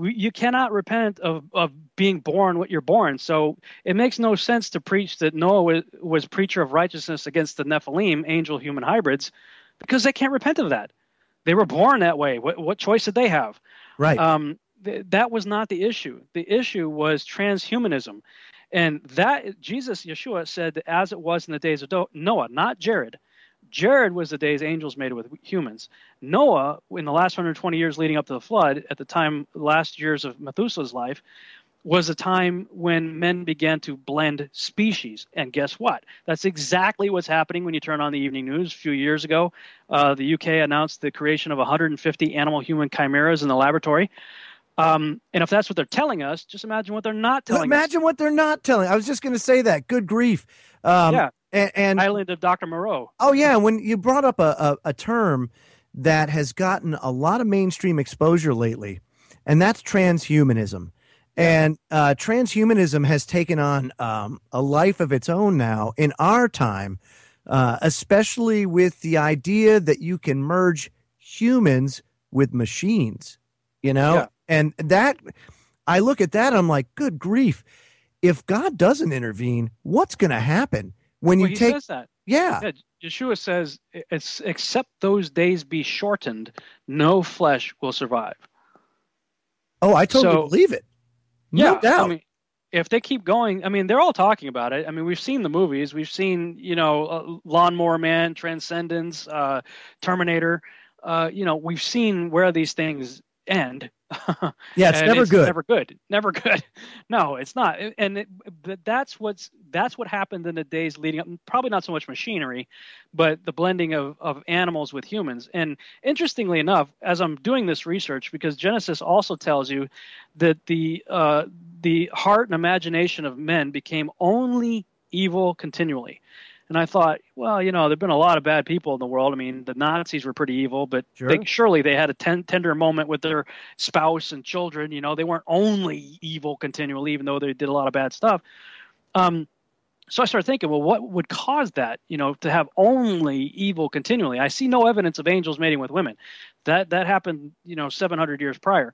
You cannot repent of being born what you're born. So it makes no sense to preach that Noah was preacher of righteousness against the Nephilim, angel-human hybrids, because they can't repent of that. They were born that way. What choice did they have? Right. That was not the issue. The issue was transhumanism. And that Yeshua said that as it was in the days of Noah, not Jared. Jared was the days angels made with humans. Noah, in the last 120 years leading up to the flood, at the last years of Methuselah's life, was a time when men began to blend species. And guess what? That's exactly what's happening when you turn on the evening news. A few years ago, the UK announced the creation of 150 animal-human chimeras in the laboratory. And if that's what they're telling us, just imagine what they're not telling us. Imagine what they're not telling. I was just going to say that. Good grief. Yeah. And Island of Dr. Moreau. Oh, yeah. When you brought up a term that has gotten a lot of mainstream exposure lately, and that's transhumanism. And transhumanism has taken on a life of its own now in our time, especially with the idea that you can merge humans with machines, you know? Yeah. And that, I look at that, I'm like, good grief. If God doesn't intervene, what's going to happen when you take... He says that. Yeah. Yeshua says, it's, except those days be shortened, no flesh will survive. Oh, I totally believe it. No doubt. I mean, if they keep going, I mean, they're all talking about it. I mean, we've seen the movies. We've seen, Lawnmower Man, Transcendence, Terminator. We've seen where these things end. Yeah, it's never good. Never good. No, it's not. And that's what happened in the days leading up. Probably not so much machinery, but the blending of animals with humans. And interestingly enough, as I'm doing this research, because Genesis also tells you that the heart and imagination of men became only evil continually. And I thought, well, there've been a lot of bad people in the world. I mean, the Nazis were pretty evil, but surely they had a tender moment with their spouse and children. They weren't only evil continually, even though they did a lot of bad stuff. So I started thinking, well, what would cause that, to have only evil continually? I see no evidence of angels mating with women. That happened, 700 years prior.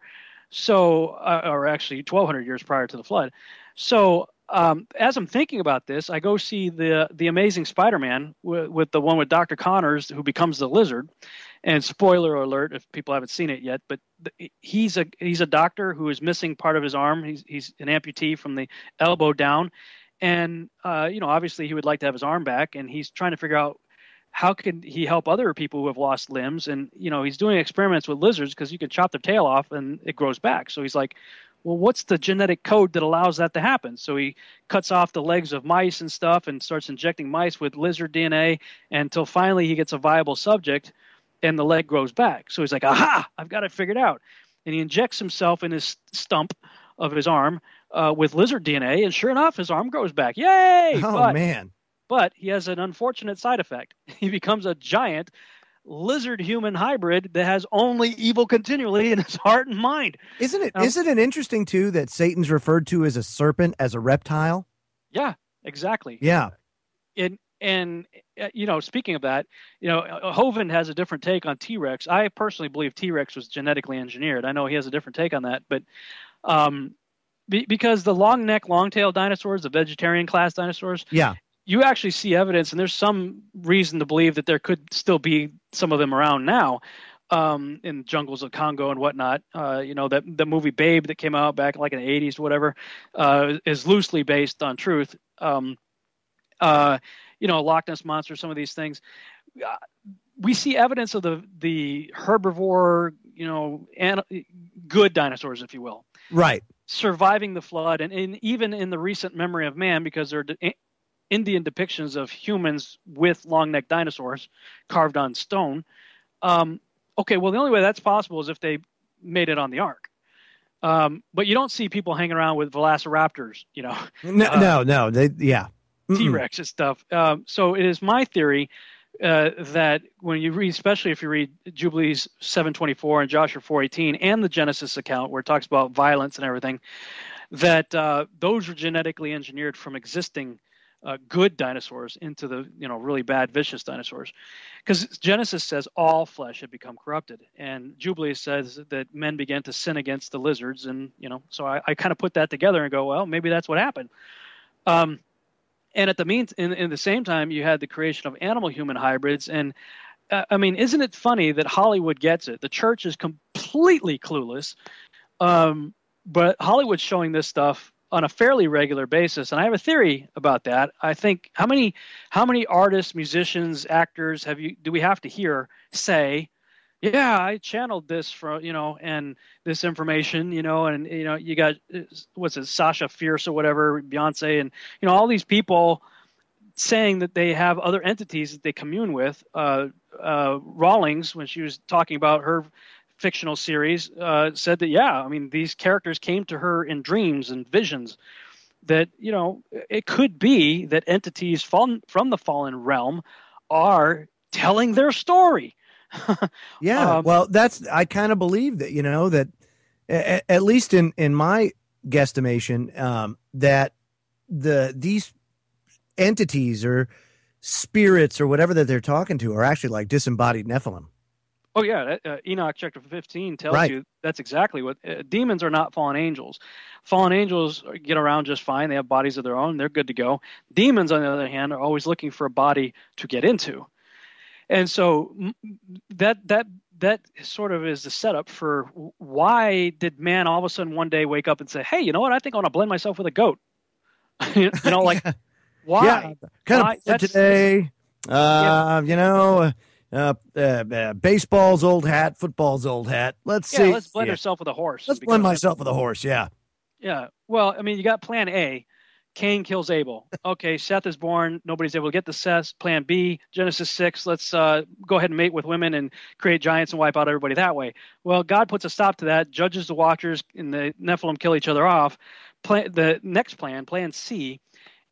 So, or actually 1,200 years prior to the flood. So, as I'm thinking about this, I go see the Amazing Spider-Man with the one with Dr. Connors, who becomes the Lizard. And spoiler alert, if people haven't seen it yet, but he's a doctor who is missing part of his arm. He's an amputee from the elbow down, and obviously he would like to have his arm back, and he's trying to figure out how can he help other people who have lost limbs. And he's doing experiments with lizards because you can chop their tail off and it grows back. So he's like, well, what's the genetic code that allows that to happen? So he cuts off the legs of mice and stuff and starts injecting mice with lizard DNA until finally he gets a viable subject and the leg grows back. So he's like, aha, I've got it figured out. And he injects himself in his stump of his arm with lizard DNA, and sure enough, his arm grows back. Yay! Oh, man. But he has an unfortunate side effect. He becomes a giant lizard-human hybrid that has only evil continually in his heart and mind. Isn't it interesting, too, that Satan's referred to as a serpent, as a reptile? Yeah, exactly. Yeah. And speaking of that, Hovind has a different take on T-Rex. I personally believe T-Rex was genetically engineered. I know he has a different take on that, but because the long neck, long tail dinosaurs, the vegetarian class dinosaurs, you actually see evidence, and there's some reason to believe that there could still be some of them around now in jungles of Congo and whatnot. That the movie Babe that came out back like in the 80s or whatever is loosely based on truth. Loch Ness Monster, some of these things. We see evidence of the herbivore, good dinosaurs, if you will. Right. Surviving the flood, and even in the recent memory of man, because they're Indian depictions of humans with long-necked dinosaurs carved on stone. Okay, well, the only way that's possible is if they made it on the ark. But you don't see people hanging around with velociraptors, No. T-Rex and stuff. So it is my theory that when you read, especially if you read Jubilees 7:24 and Joshua 4:18 and the Genesis account where it talks about violence and everything, that those were genetically engineered from existing good dinosaurs into the really bad, vicious dinosaurs. Because Genesis says all flesh had become corrupted, and Jubilees says that men began to sin against the lizards, and so I kind of put that together and go, well, maybe that's what happened. And at in the same time, you had the creation of animal-human hybrids. And I mean, isn't it funny that Hollywood gets it? The church is completely clueless, but Hollywood's showing this stuff on a fairly regular basis. And I have a theory about that. I think how many artists, musicians, actors do we have to hear say, Yeah, I channeled this from, and this information, and, you got, what's it, Sasha Fierce or whatever, Beyonce, and, all these people saying that they have other entities that they commune with. Rawlings, when she was talking about her fictional series, said that, yeah, I mean, these characters came to her in dreams and visions, that, it could be that entities from the fallen realm are telling their story. Yeah, well, I kind of believe that, that at least in my guesstimation, that these entities or spirits or whatever that they're talking to are actually like disembodied Nephilim. Oh yeah, Enoch chapter 15 tells you that's exactly what demons are not fallen angels. Fallen angels get around just fine; they have bodies of their own; they're good to go. Demons, on the other hand, are always looking for a body to get into, and so that sort of is the setup for why did man all of a sudden one day wake up and say, "Hey, you know what? I think I want to blend myself with a goat." Like yeah. why? Yeah, kind of today. Baseball's old hat, football's old hat. Let's see. Let's blend ourselves with a horse. Let's blend myself with a horse. Yeah. Yeah. Well, I mean, you got plan A. Cain kills Abel. Okay, Seth is born. Nobody's able to get to Seth. Plan B, Genesis 6. Let's go ahead and mate with women and create giants and wipe out everybody that way. Well, God puts a stop to that, judges the watchers, and the Nephilim kill each other off. The next plan, plan C,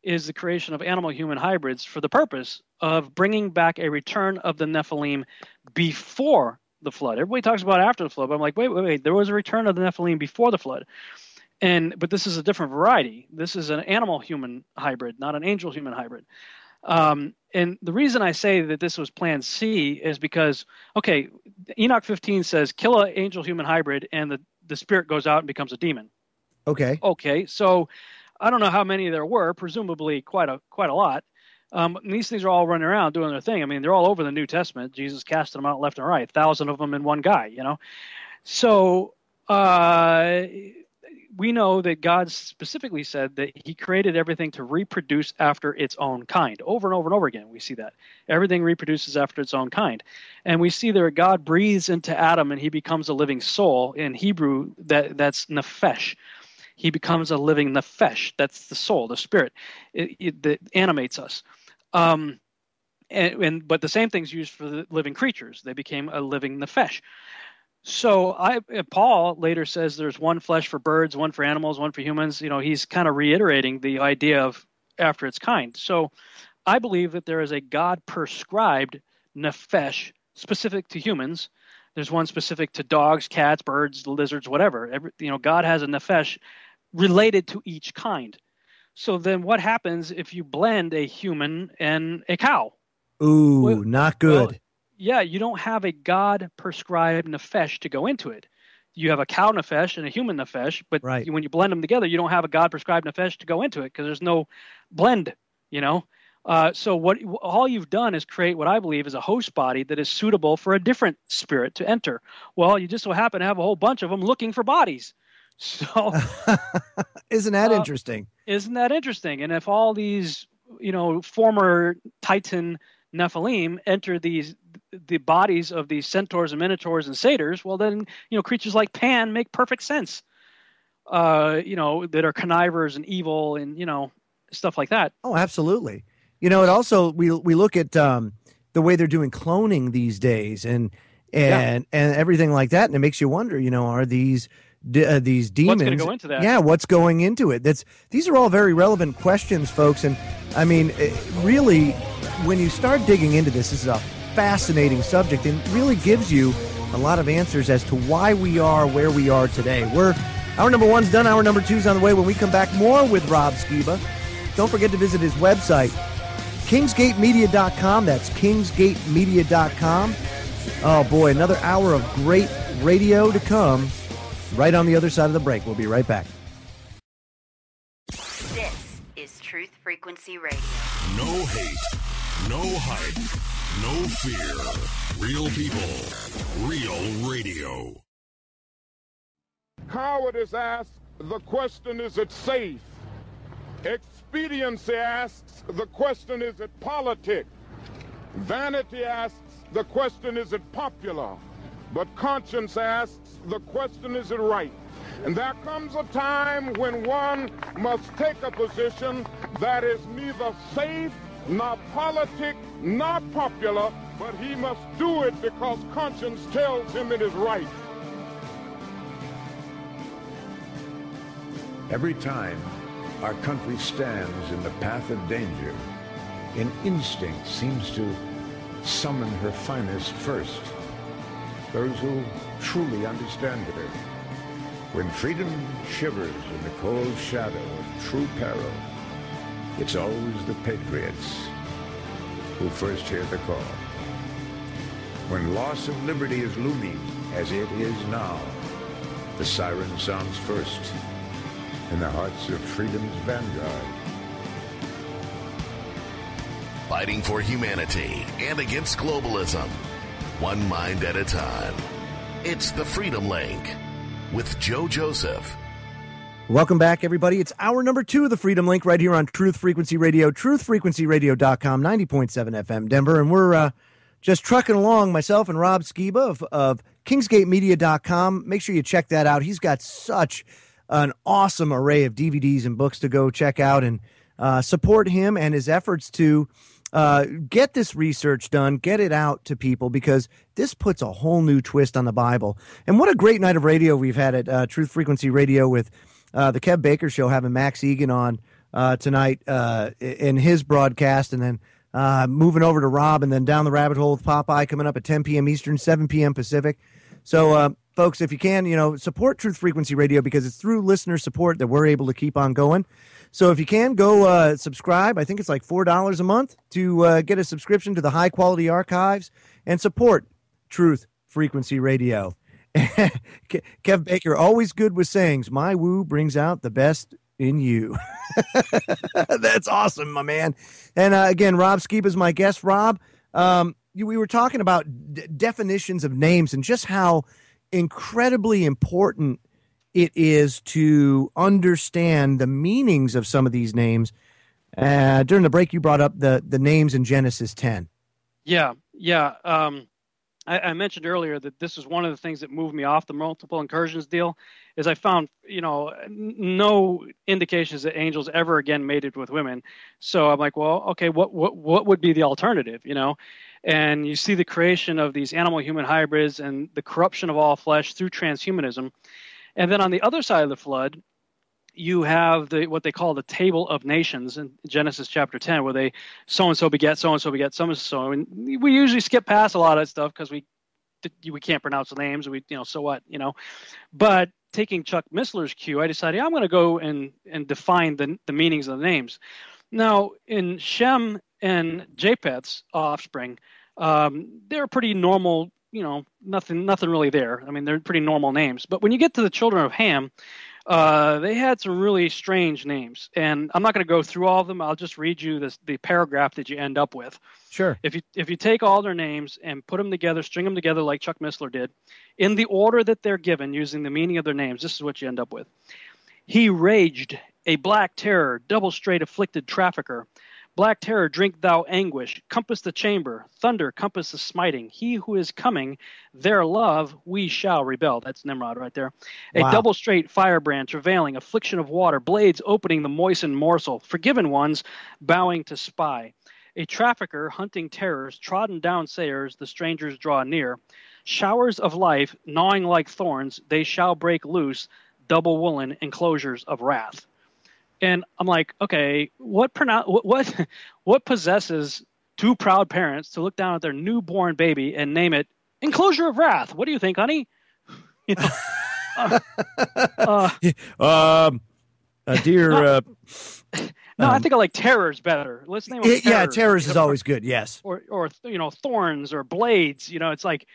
is the creation of animal-human hybrids for the purpose of bringing back a return of the Nephilim before the flood. Everybody talks about after the flood, but I'm like, wait. There was a return of the Nephilim before the flood. But this is a different variety. This is an animal-human hybrid, not an angel-human hybrid. And the reason I say that this was Plan C is because, okay, Enoch 15 says kill an angel-human hybrid, and the spirit goes out and becomes a demon. Okay. So I don't know how many there were. Presumably quite a lot. These things are all running around doing their thing. I mean, they're all over the New Testament. Jesus casted them out left and right. 1,000 of them in one guy. So. We know that God specifically said that he created everything to reproduce after its own kind. Over and over and over again, we see that. Everything reproduces after its own kind. And we see that God breathes into Adam and he becomes a living soul. In Hebrew, that's nephesh. He becomes a living nephesh. That's the soul, the spirit that animates us. But the same thing's used for the living creatures. They became a living nephesh. So Paul later says there's one flesh for birds, one for animals, one for humans. He's kind of reiterating the idea of after its kind. So I believe that there is a God-prescribed nephesh specific to humans. There's one specific to dogs, cats, birds, lizards, whatever. God has a nephesh related to each kind. So then what happens if you blend a human and a cow? Ooh, not good. Well, yeah, you don't have a God-prescribed nephesh to go into it. You have a cow nephesh and a human nephesh, but when you blend them together, you don't have a God-prescribed nephesh to go into it because there's no blend, So all you've done is create what I believe is a host body that is suitable for a different spirit to enter. Well, you just so happen to have a whole bunch of them looking for bodies. So isn't that interesting? Isn't that interesting? And if all these, former Titan Nephilim enter the bodies of these centaurs and minotaurs and satyrs, well then, creatures like Pan make perfect sense. That are connivers and evil and, stuff like that. Oh, absolutely. It also, we look at the way they're doing cloning these days and everything like that. And it makes you wonder, are these demons? What's going to go into that? Yeah. What's going into it? These are all very relevant questions, folks. And I mean, really, when you start digging into this is a fascinating subject and really gives you a lot of answers as to why we are where we are today. Hour number 1's done. Hour number 2's on the way. When we come back, more with Rob Skiba. Don't forget to visit his website, kingsgatemedia.com. That's kingsgatemedia.com. Oh, boy, another hour of great radio to come right on the other side of the break. We'll be right back. This is Truth Frequency Radio. No hate, no hype, no fear. Real people, real radio. Cowardice asks, the question, is it safe? Expediency asks, the question, is it politic? Vanity asks, the question, is it popular? but conscience asks, the question, is it right? And there comes a time when one must take a position that is neither safe, nor politic, nor popular, but he must do it because conscience tells him it is right. Every time our country stands in the path of danger, an instinct seems to summon her finest first, those who truly understand her. When freedom shivers in the cold shadow of true peril, it's always the patriots who first hear the call. When loss of liberty is looming, as it is now, the siren sounds first in the hearts of freedom's vanguard. Fighting for humanity and against globalism, one mind at a time. It's the Freedom Link with Joe Joseph. Welcome back, everybody. It's hour number 2 of the Freedom Link right here on Truth Frequency Radio, truthfrequencyradio.com, 90.7 FM Denver. And we're just trucking along, myself and Rob Skiba of KingsgateMedia.com. Make sure you check that out. He's got such an awesome array of DVDs and books to go check out, and support him and his efforts to get this research done, get it out to people, because this puts a whole new twist on the Bible. And what a great night of radio we've had at Truth Frequency Radio with the Kev Baker Show, having Max Egan on tonight in his broadcast, and then moving over to Rob, and then Down the Rabbit Hole with Popeye coming up at 10 p.m. Eastern, 7 p.m. Pacific. So, folks, if you can, support Truth Frequency Radio, because it's through listener support that we're able to keep on going. So if you can, go subscribe. I think it's like $4 a month to get a subscription to the high-quality archives and support Truth Frequency Radio. Kev Baker, always good with sayings. My woo brings out the best in you. That's awesome, my man. And again, Rob Skiba is my guest. Rob, we were talking about definitions of names and just how incredibly important it is to understand the meanings of some of these names. During the break, you brought up the names in Genesis 10. Yeah. I mentioned earlier that this is one of the things that moved me off the multiple incursions deal, is I found, no indications that angels ever again mated with women. So I'm like, well, okay, what would be the alternative, And you see the creation of these animal-human hybrids and the corruption of all flesh through transhumanism. And then on the other side of the flood, you have what they call the table of nations in Genesis chapter 10, where they so-and-so beget, so-and-so beget, so-and-so. And we usually skip past a lot of that stuff because we can't pronounce the names. So what, But taking Chuck Missler's cue, I decided I'm going to go and define the meanings of the names. Now, in Shem and Japheth's offspring, they're pretty normal, nothing really there. I mean, they're pretty normal names. But when you get to the children of Ham, they had some really strange names. And I'm not going to go through all of them. I'll just read you the paragraph that you end up with. Sure. If you take all their names and put them together, string them together like Chuck Missler did, in the order that they're given, using the meaning of their names, this is what you end up with. He raged, a black terror, double straight afflicted trafficker. Black terror, drink thou anguish, compass the chamber, thunder, compass the smiting. He who is coming, their love, we shall rebel. That's Nimrod right there. Wow. A double straight firebrand, travailing, affliction of water, blades opening the moistened morsel, forgiven ones, bowing to spy. A trafficker, hunting terrors, trodden down sayers, the strangers draw near. Showers of life, gnawing like thorns, they shall break loose, double woolen enclosures of wrath. And I'm like, okay, what possesses two proud parents to look down at their newborn baby and name it Enclosure of Wrath? What do you think, honey? Dear. I think I like Terrors better. Let's name it. Yeah, Terrors is always good. Yes. Or Thorns or Blades. It's like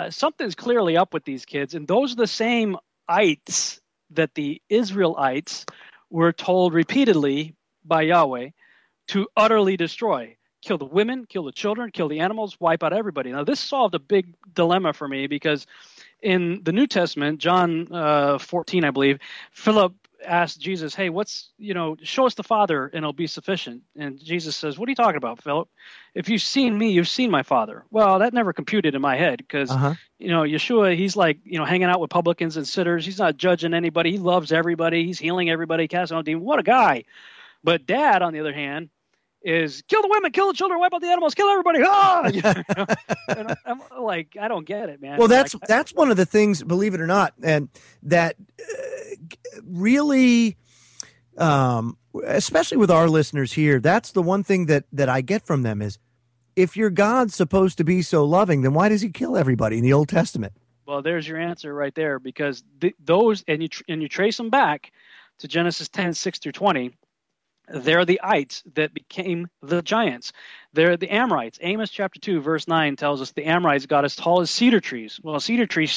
something's clearly up with these kids, and those are the same ites that the Israelites were told repeatedly by Yahweh to utterly destroy. Kill the women, kill the children, kill the animals, wipe out everybody. Now, this solved a big dilemma for me, because in the New Testament, John 14, I believe, Philip asked Jesus, hey, show us the Father and it'll be sufficient. And Jesus says, what are you talking about, Philip? If you've seen me, you've seen my Father. Well, that never computed in my head because, Yeshua, he's like, hanging out with publicans and sinners. He's not judging anybody. He loves everybody. He's healing everybody, casting out demons. What a guy. But Dad, on the other hand, is kill the women, kill the children, wipe out the animals, kill everybody. And I'm like, I don't get it, man. Well, that's one of the things, believe it or not, and that really, especially with our listeners here, that's the one thing that I get from them is, if your God's supposed to be so loving, then why does he kill everybody in the Old Testament? Well, there's your answer right there, because those, and you trace them back to Genesis 10:6-20. They're the ites that became the giants. They're the Amorites. Amos chapter 2, verse 9 tells us the Amorites got as tall as cedar trees. Well, a cedar tree,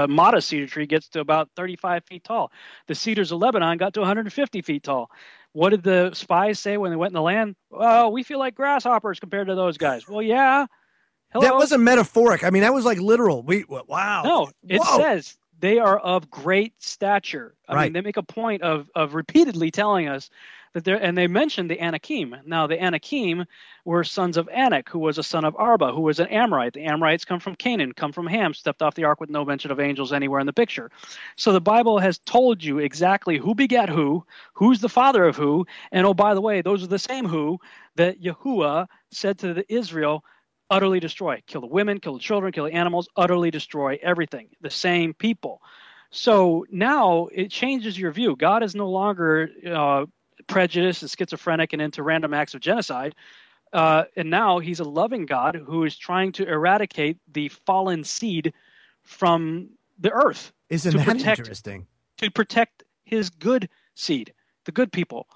modest cedar tree, gets to about 35 feet tall. The cedars of Lebanon got to 150 feet tall. What did the spies say when they went in the land? Oh, we feel like grasshoppers compared to those guys. Well, yeah. Hello? That wasn't metaphoric. I mean, that was like literal. Wow. No, it says they are of great stature. I mean, they make a point of repeatedly telling us that and they mentioned the Anakim. Now, the Anakim were sons of Anak, who was a son of Arba, who was an Amorite. The Amorites come from Canaan, come from Ham, stepped off the ark with no mention of angels anywhere in the picture. So the Bible has told you exactly who begat who's the father of who, and oh, by the way, those are the same who that Yahuwah said to the Israel, utterly destroy. Kill the women, kill the children, kill the animals, utterly destroy everything. The same people. So now it changes your view. God is no longer prejudiced and schizophrenic and into random acts of genocide. And now he's a loving God who is trying to eradicate the fallen seed from the earth. Isn't that interesting? To protect his good seed, the good people.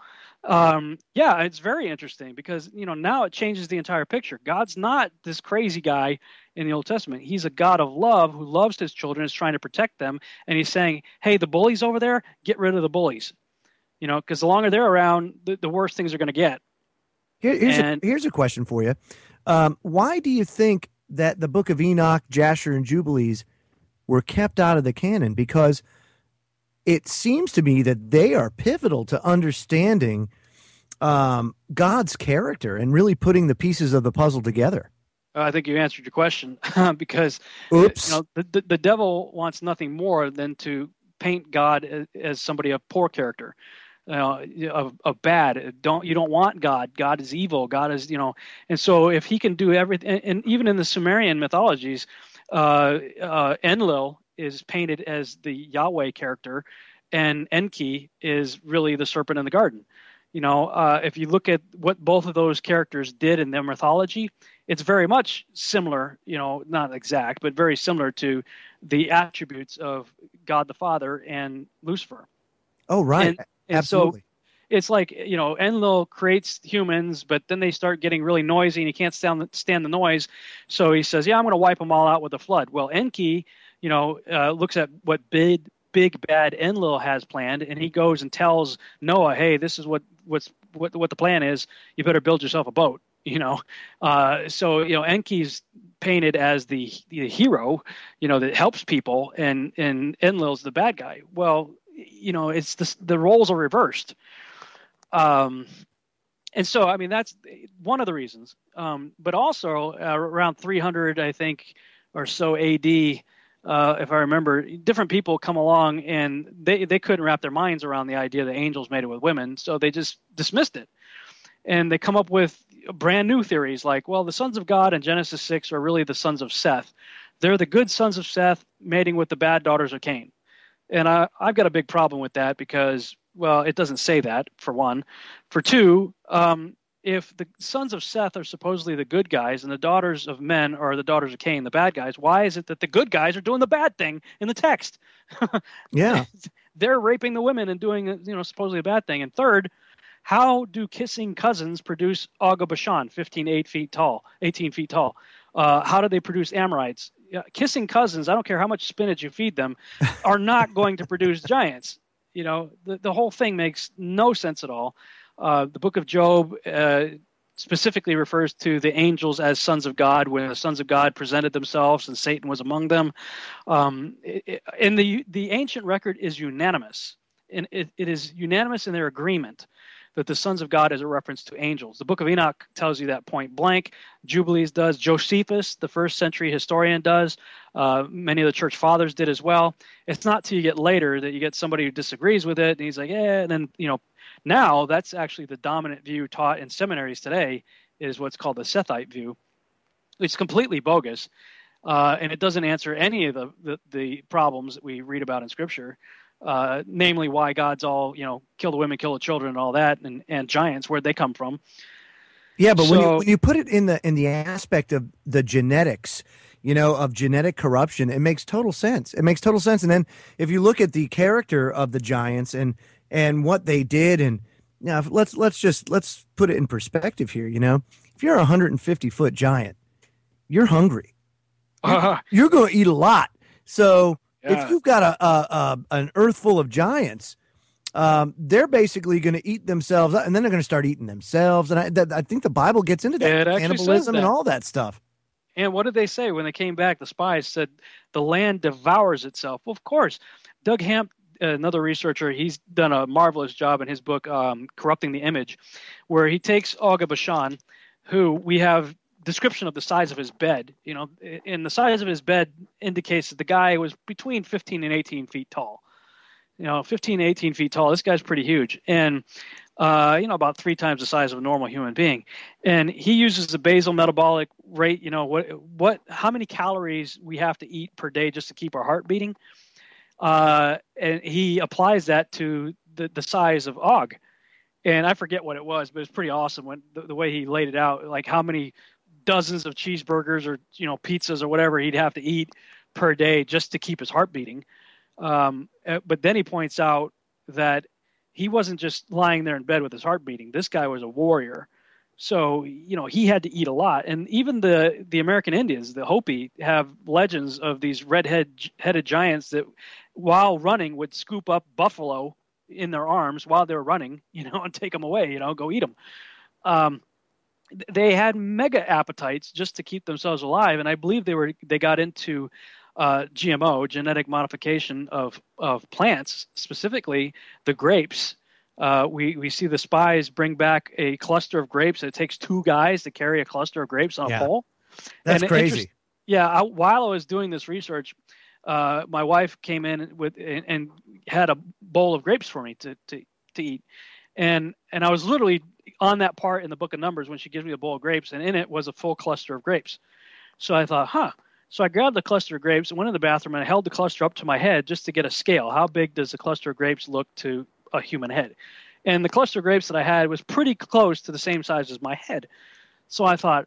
Yeah, it's very interesting because, now it changes the entire picture. God's not this crazy guy in the Old Testament. He's a God of love who loves his children, is trying to protect them. And he's saying, hey, the bullies over there, get rid of the bullies. Because the longer they're around, the worse things are going to get. Here's a question for you. Why do you think that the book of Enoch, Jasher, and Jubilees were kept out of the canon? Because it seems to me that they are pivotal to understanding God's character and really putting the pieces of the puzzle together. I think you answered your question because the devil wants nothing more than to paint God as somebody of poor character. Of bad. You don't want God. God is evil. God is, and so if he can do everything, and even in the Sumerian mythologies, Enlil is painted as the Yahweh character, and Enki is really the serpent in the garden. If you look at what both of those characters did in their mythology, it's very much similar, not exact, but very similar to the attributes of God the Father and Lucifer. Oh, right. And absolutely. So it's like, Enlil creates humans, but then they start getting really noisy and he can't stand the noise. So he says, I'm going to wipe them all out with a flood. Well, Enki, looks at what big bad Enlil has planned, and he goes and tells Noah, hey, this is what the plan is. You better build yourself a boat, So, Enki's painted as the hero, that helps people, and Enlil's the bad guy. Well, it's the roles are reversed. And so, I mean, that's one of the reasons. But also around 300, I think, or so AD, if I remember, different people come along and they couldn't wrap their minds around the idea that angels made it with women. So they just dismissed it. And they come up with brand new theories like, well, the sons of God in Genesis 6 are really the sons of Seth. They're the good sons of Seth mating with the bad daughters of Cain. And I've got a big problem with that because, well, it doesn't say that, for one. For two, if the sons of Seth are supposedly the good guys and the daughters of men are the daughters of Cain, the bad guys, why is it that the good guys are doing the bad thing in the text? Yeah. They're raping the women and doing, supposedly a bad thing. And third, how do kissing cousins produce Og of Bashan, 18 feet tall? How do they produce Amorites? Kissing cousins, I don't care how much spinach you feed them, are not going to produce giants. The whole thing makes no sense at all. The book of Job specifically refers to the angels as sons of God when the sons of God presented themselves and Satan was among them. And the ancient record is unanimous and it is unanimous in their agreement that the sons of God is a reference to angels. The Book of Enoch tells you that point blank. Jubilees does. Josephus, the first century historian, does. Many of the church fathers did as well. It's not till you get later that you get somebody who disagrees with it, and he's like, yeah, and then, now that's actually the dominant view taught in seminaries today, is what's called the Sethite view. It's completely bogus, and it doesn't answer any of the problems that we read about in Scripture, namely why God's all, kill the women, kill the children, and all that, and giants, where'd they come from? Yeah, but when you put it in the aspect of the genetics, of genetic corruption, it makes total sense. It makes total sense. And then if you look at the character of the giants and what they did, and let's put it in perspective here. If you're a 150-foot giant, you're hungry. You're going to eat a lot. So if you've got an earth full of giants, they're basically going to eat themselves, and then they're going to start eating themselves. And I think the Bible gets into that, cannibalism and all that stuff. And what did they say when they came back? The spies said the land devours itself. Well, of course, Doug Hamp, another researcher, he's done a marvelous job in his book, Corrupting the Image, where he takes Aga Bashan, who we have description of the size of his bed, and the size of his bed indicates that the guy was between 15 and 18 feet tall. 15 to 18 feet tall. This guy's pretty huge. And, about 3 times the size of a normal human being. And he uses the basal metabolic rate, how many calories we have to eat per day just to keep our heart beating. And he applies that to the size of Og. And I forget what it was, but it's pretty awesome when the way he laid it out, like how many dozens of cheeseburgers or, pizzas or whatever he'd have to eat per day just to keep his heart beating. But then he points out that he wasn't just lying there in bed with his heart beating. This guy was a warrior. So, he had to eat a lot. And even the American Indians, the Hopi, have legends of these red-headed giants that while running would scoop up buffalo in their arms while they were running, and take them away, go eat them. They had mega appetites just to keep themselves alive. And I believe they got into GMO, genetic modification of plants, specifically the grapes. We see the spies bring back a cluster of grapes. It takes 2 guys to carry a cluster of grapes on a pole. That's crazy. While I was doing this research, my wife came in and had a bowl of grapes for me to eat. And I was literally on that part in the book of Numbers when she gives me a bowl of grapes, and in it was a full cluster of grapes. So I thought, So I grabbed the cluster of grapes and went in the bathroom, and I held the cluster up to my head just to get a scale. How big does a cluster of grapes look to a human head? And the cluster of grapes that I had was pretty close to the same size as my head. So I thought,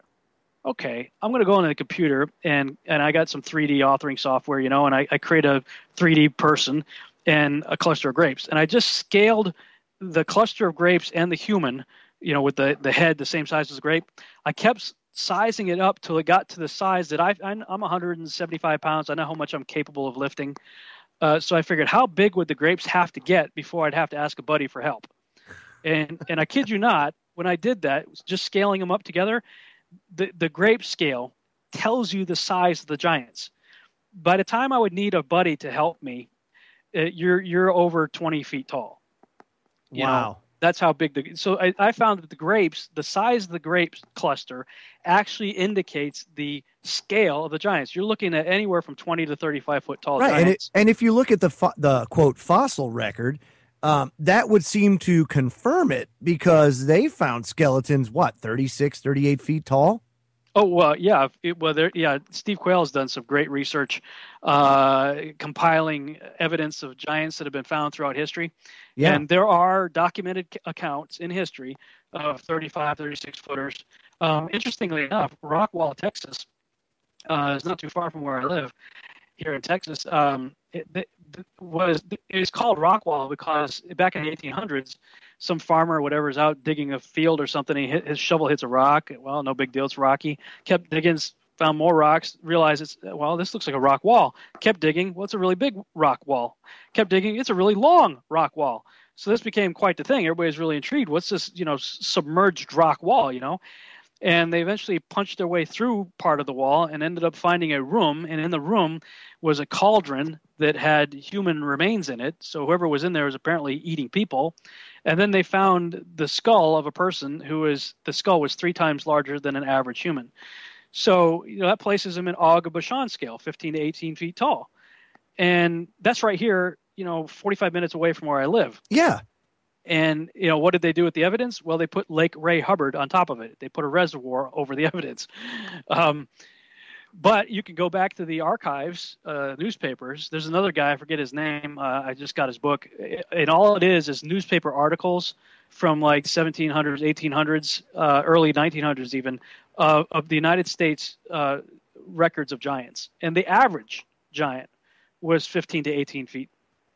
okay, I'm going to go into the computer, and I got some 3D authoring software, and I create a 3D person and a cluster of grapes. And I just scaled the cluster of grapes and the human, with the head the same size as the grape. I kept sizing it up till it got to the size that I'm 175 pounds. I know how much I'm capable of lifting. So I figured, how big would the grapes have to get before I'd have to ask a buddy for help? And I kid you not, when I did that, just scaling them up together, the grape scale tells you the size of the giants. By the time I would need a buddy to help me, you're over 20 feet tall. Wow. That's how big so I found that the size of the grapes cluster actually indicates the scale of the giants. You're looking at anywhere from 20 to 35 foot tall giants. And if you look at the quote fossil record, that would seem to confirm it, because they found skeletons, 36, 38 feet tall? Oh, well, yeah. Steve Quayle has done some great research compiling evidence of giants that have been found throughout history. Yeah. And there are documented accounts in history of 35, 36 footers. Interestingly enough, Rockwall, Texas, is not too far from where I live here in Texas. It was called Rockwall because back in the 1800s, some farmer or whatever is out digging a field or something. His shovel hits a rock. Well, no big deal. It's rocky. Kept digging, found more rocks. Realized this looks like a rock wall. Kept digging. Well, it's a really big rock wall. Kept digging. It's a really long rock wall. So this became quite the thing. Everybody's really intrigued. What's this, submerged rock wall? And they eventually punched their way through part of the wall and ended up finding a room. And in the room was a cauldron that had human remains in it. So whoever was in there was apparently eating people. And then they found the skull of a person the skull was 3 times larger than an average human. So that places him in Og of Bashan scale, 15 to 18 feet tall. And that's right here, 45 minutes away from where I live. Yeah. And, what did they do with the evidence? Well, they put Lake Ray Hubbard on top of it. They put a reservoir over the evidence. But you can go back to the archives, newspapers. There's another guy, I forget his name. I just got his book. And all it is newspaper articles from like 1700s, 1800s, early 1900s even, of the United States records of giants. And the average giant was 15 to 18 feet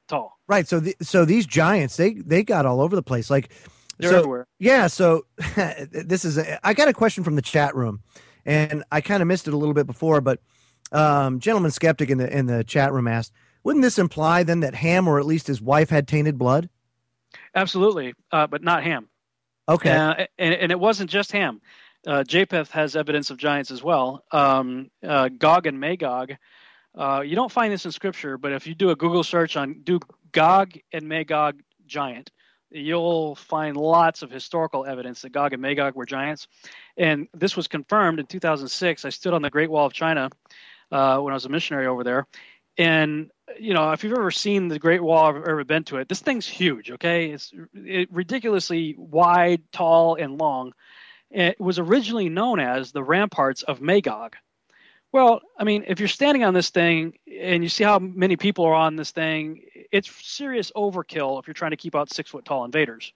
tall. Right. So these giants, they got all over the place. Like they're everywhere. Yeah. So I got a question from the chat room, and I kind of missed it a little bit before, but Gentleman Skeptic in the chat room asked, wouldn't this imply then that Ham, or at least his wife, had tainted blood? Absolutely. But not Ham. Okay. And it wasn't just Ham. Japheth has evidence of giants as well. Gog and Magog. You don't find this in scripture, but if you do a Google search do Gog and Magog giant, you'll find lots of historical evidence that Gog and Magog were giants. And this was confirmed in 2006. I stood on the Great Wall of China when I was a missionary over there. And, if you've ever seen the Great Wall or ever been to it, this thing's huge, okay? It's ridiculously wide, tall, and long. It was originally known as the ramparts of Magog. Well, I mean, if you're standing on this thing and you see how many people are on this thing, it's serious overkill if you're trying to keep out 6 foot tall invaders.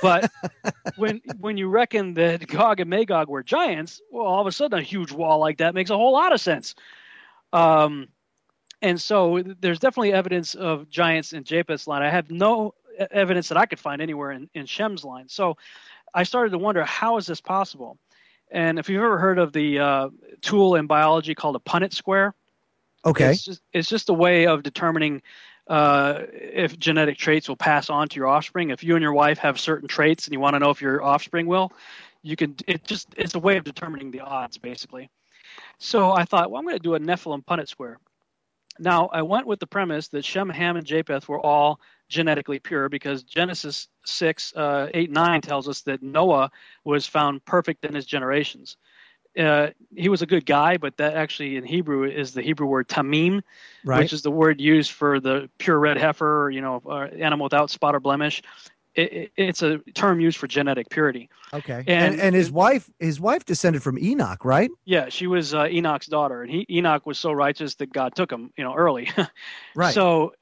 But when you reckon that Gog and Magog were giants, well, all of a sudden a huge wall like that makes a whole lot of sense. And so there's definitely evidence of giants in Japheth's line. I have no evidence that I could find anywhere in Shem's line. So I started to wonder, how is this possible? And if you've ever heard of the tool in biology called a Punnett square, okay, it's just a way of determining if genetic traits will pass on to your offspring. If you and your wife have certain traits and you want to know if your offspring will, it's a way of determining the odds, basically. So I thought, well, I'm going to do a Nephilim Punnett square. Now, I went with the premise that Shem, Ham, and Japheth were all genetically pure because Genesis 6, 8, 9 tells us that Noah was found perfect in his generations. He was a good guy, but that actually in Hebrew is the Hebrew word tamim, right, which is the word used for the pure red heifer, animal without spot or blemish. It's a term used for genetic purity. Okay. And his wife descended from Enoch, right? Yeah, she was Enoch's daughter, and Enoch was so righteous that God took him, early. Right. So,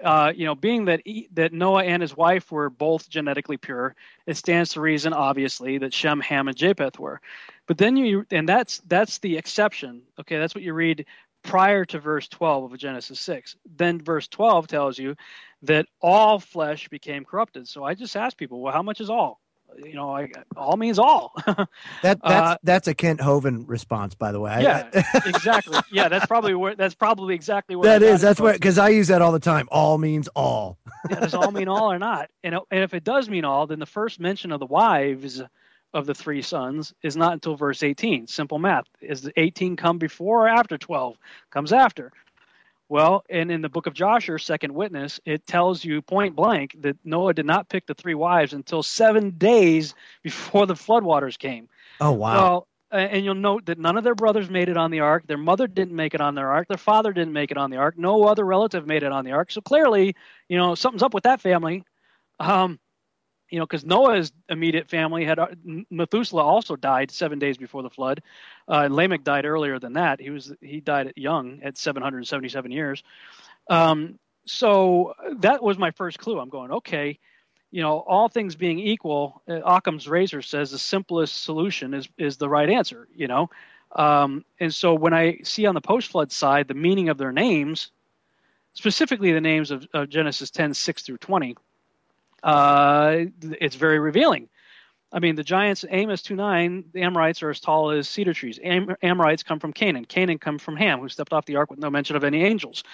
being that Noah and his wife were both genetically pure, it stands to reason, obviously, that Shem, Ham, and Japheth were. But then that's the exception. Okay, that's what you read prior to verse 12 of Genesis 6. Then verse 12 tells you that all flesh became corrupted. So I just ask people, well, how much is all? All means all. That's a Kent Hovind response, by the way. Yeah, exactly. Yeah, that's probably exactly where that is. That's where, because I use that all the time. All means all. Yeah, does all mean all or not? And if it does mean all, then the first mention of the wives of the 3 sons is not until verse 18. Simple math. Is 18 come before or after 12? Comes after. Well, and in the book of Joshua, second witness, it tells you point blank that Noah did not pick the 3 wives until 7 days before the floodwaters came. Oh, wow. Well, and you'll note that none of their brothers made it on the ark. Their mother didn't make it on their ark. Their father didn't make it on the ark. No other relative made it on the ark. So clearly, something's up with that family. Because Noah's immediate family had Methuselah also died 7 days before the flood. And Lamech died earlier than that. He died young at 777 years. So that was my first clue. I'm going, okay, all things being equal, Occam's razor says the simplest solution is the right answer. And so when I see on the post-flood side the meaning of their names, specifically the names of Genesis 10, 6 through 20. It's very revealing. I mean, the giants, Amos 2:9, the Amorites are as tall as cedar trees. Amorites come from Canaan. Canaan comes from Ham, who stepped off the ark with no mention of any angels.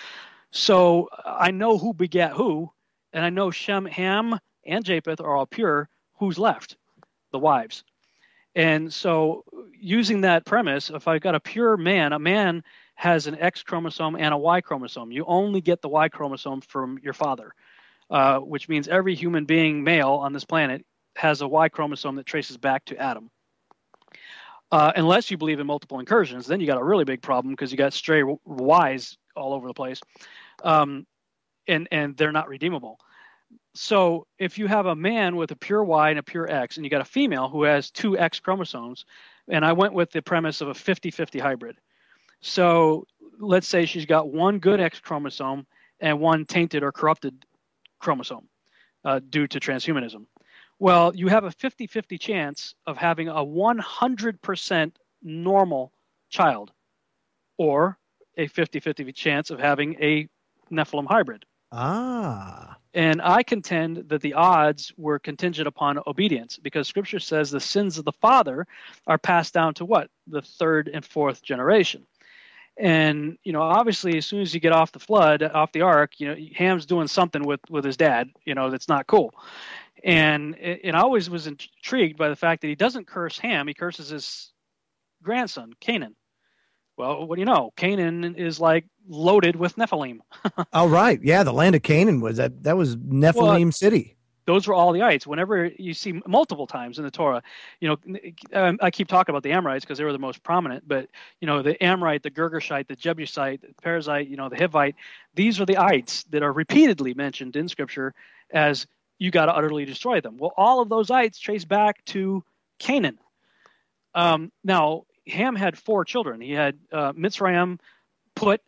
So I know who begat who, and I know Shem, Ham, and Japheth are all pure. Who's left? The wives. And so using that premise, if I've got a pure man, a man has an X chromosome and a Y chromosome. You only get the Y chromosome from your father, which means every human being male on this planet has a Y chromosome that traces back to Adam. Unless you believe in multiple incursions, then you got a really big problem because you got stray Ys all over the place, and they're not redeemable. So if you have a man with a pure Y and a pure X, and you got a female who has two X chromosomes, and I went with the premise of a 50-50 hybrid. So let's say she's got one good X chromosome and one tainted or corrupted chromosome due to transhumanism. Well, you have a 50-50 chance of having a 100% normal child, or a 50-50 chance of having a Nephilim hybrid. Ah. And I contend that the odds were contingent upon obedience, because Scripture says the sins of the father are passed down to what? The third and fourth generation. And, obviously, as soon as you get off the ark, Ham's doing something with his dad, that's not cool. And I always was intrigued by the fact that he doesn't curse Ham, he curses his grandson, Canaan. Well, what do you know? Canaan is like loaded with Nephilim. Oh, right. Yeah, the land of Canaan was that was Nephilim city. Those were all the ites. Whenever you see multiple times in the Torah, I keep talking about the Amorites because they were the most prominent, but, the Amorite, the Girgashite, the Jebusite, the Perizzite, the Hivite, these are the ites that are repeatedly mentioned in Scripture as you got to utterly destroy them. Well, all of those ites trace back to Canaan. Now, Ham had 4 children. He had Mitzrayim, Put,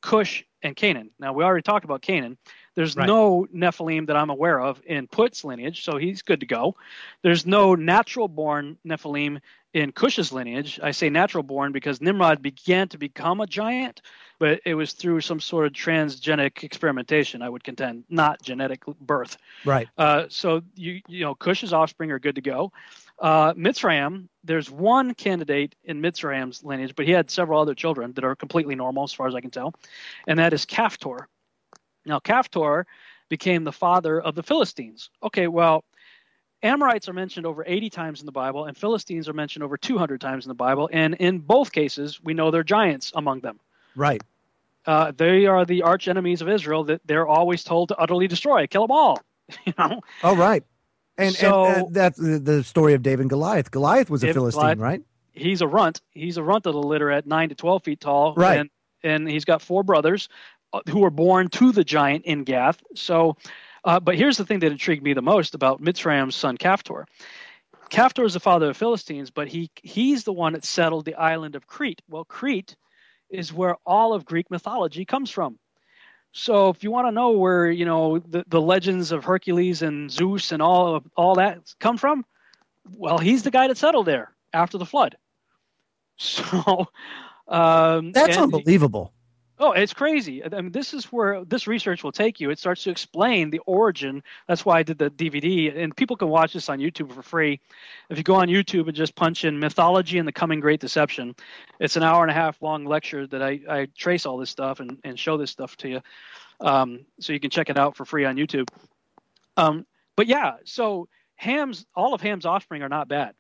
Cush, and Canaan. Now, we already talked about Canaan. There's no Nephilim that I'm aware of in Put's lineage, so he's good to go. There's no natural-born Nephilim in Cush's lineage. I say natural-born because Nimrod began to become a giant, but it was through some sort of transgenic experimentation, I would contend, not genetic birth. Right. So, Cush's offspring are good to go. Mitzrayim, there's one candidate in Mitzrayim's lineage, but he had several other children that are completely normal as far as I can tell, and that is Caphtor. Now, Caphtor became the father of the Philistines. Okay, well, Amorites are mentioned over 80 times in the Bible, and Philistines are mentioned over 200 times in the Bible, and in both cases, we know there are giants among them. Right. They are the arch enemies of Israel that they're always told to utterly destroy, kill them all. Oh, right. And that's the story of David and Goliath. Goliath was a Philistine, right? He's a runt. He's a runt of the litter at 9 to 12 feet tall. Right. And he's got 4 brothers who were born to the giant in Gath. So, but here's the thing that intrigued me the most about Mitzrayim's son Caphtor. Caphtor is the father of Philistines, but he's the one that settled the island of Crete. Well, Crete is where all of Greek mythology comes from. So if you want to know where, the legends of Hercules and Zeus and all that come from, well, he's the guy that settled there after the flood. So that's unbelievable. It's crazy. I mean, this is where this research will take you. It starts to explain the origin. That's why I did the DVD, and people can watch this on YouTube for free. If you go on YouTube and just punch in Mythology and the Coming Great Deception, it's an 1.5-hour long lecture that I trace all this stuff and show this stuff to you. So you can check it out for free on YouTube. But yeah, so all of Ham's offspring are not bad.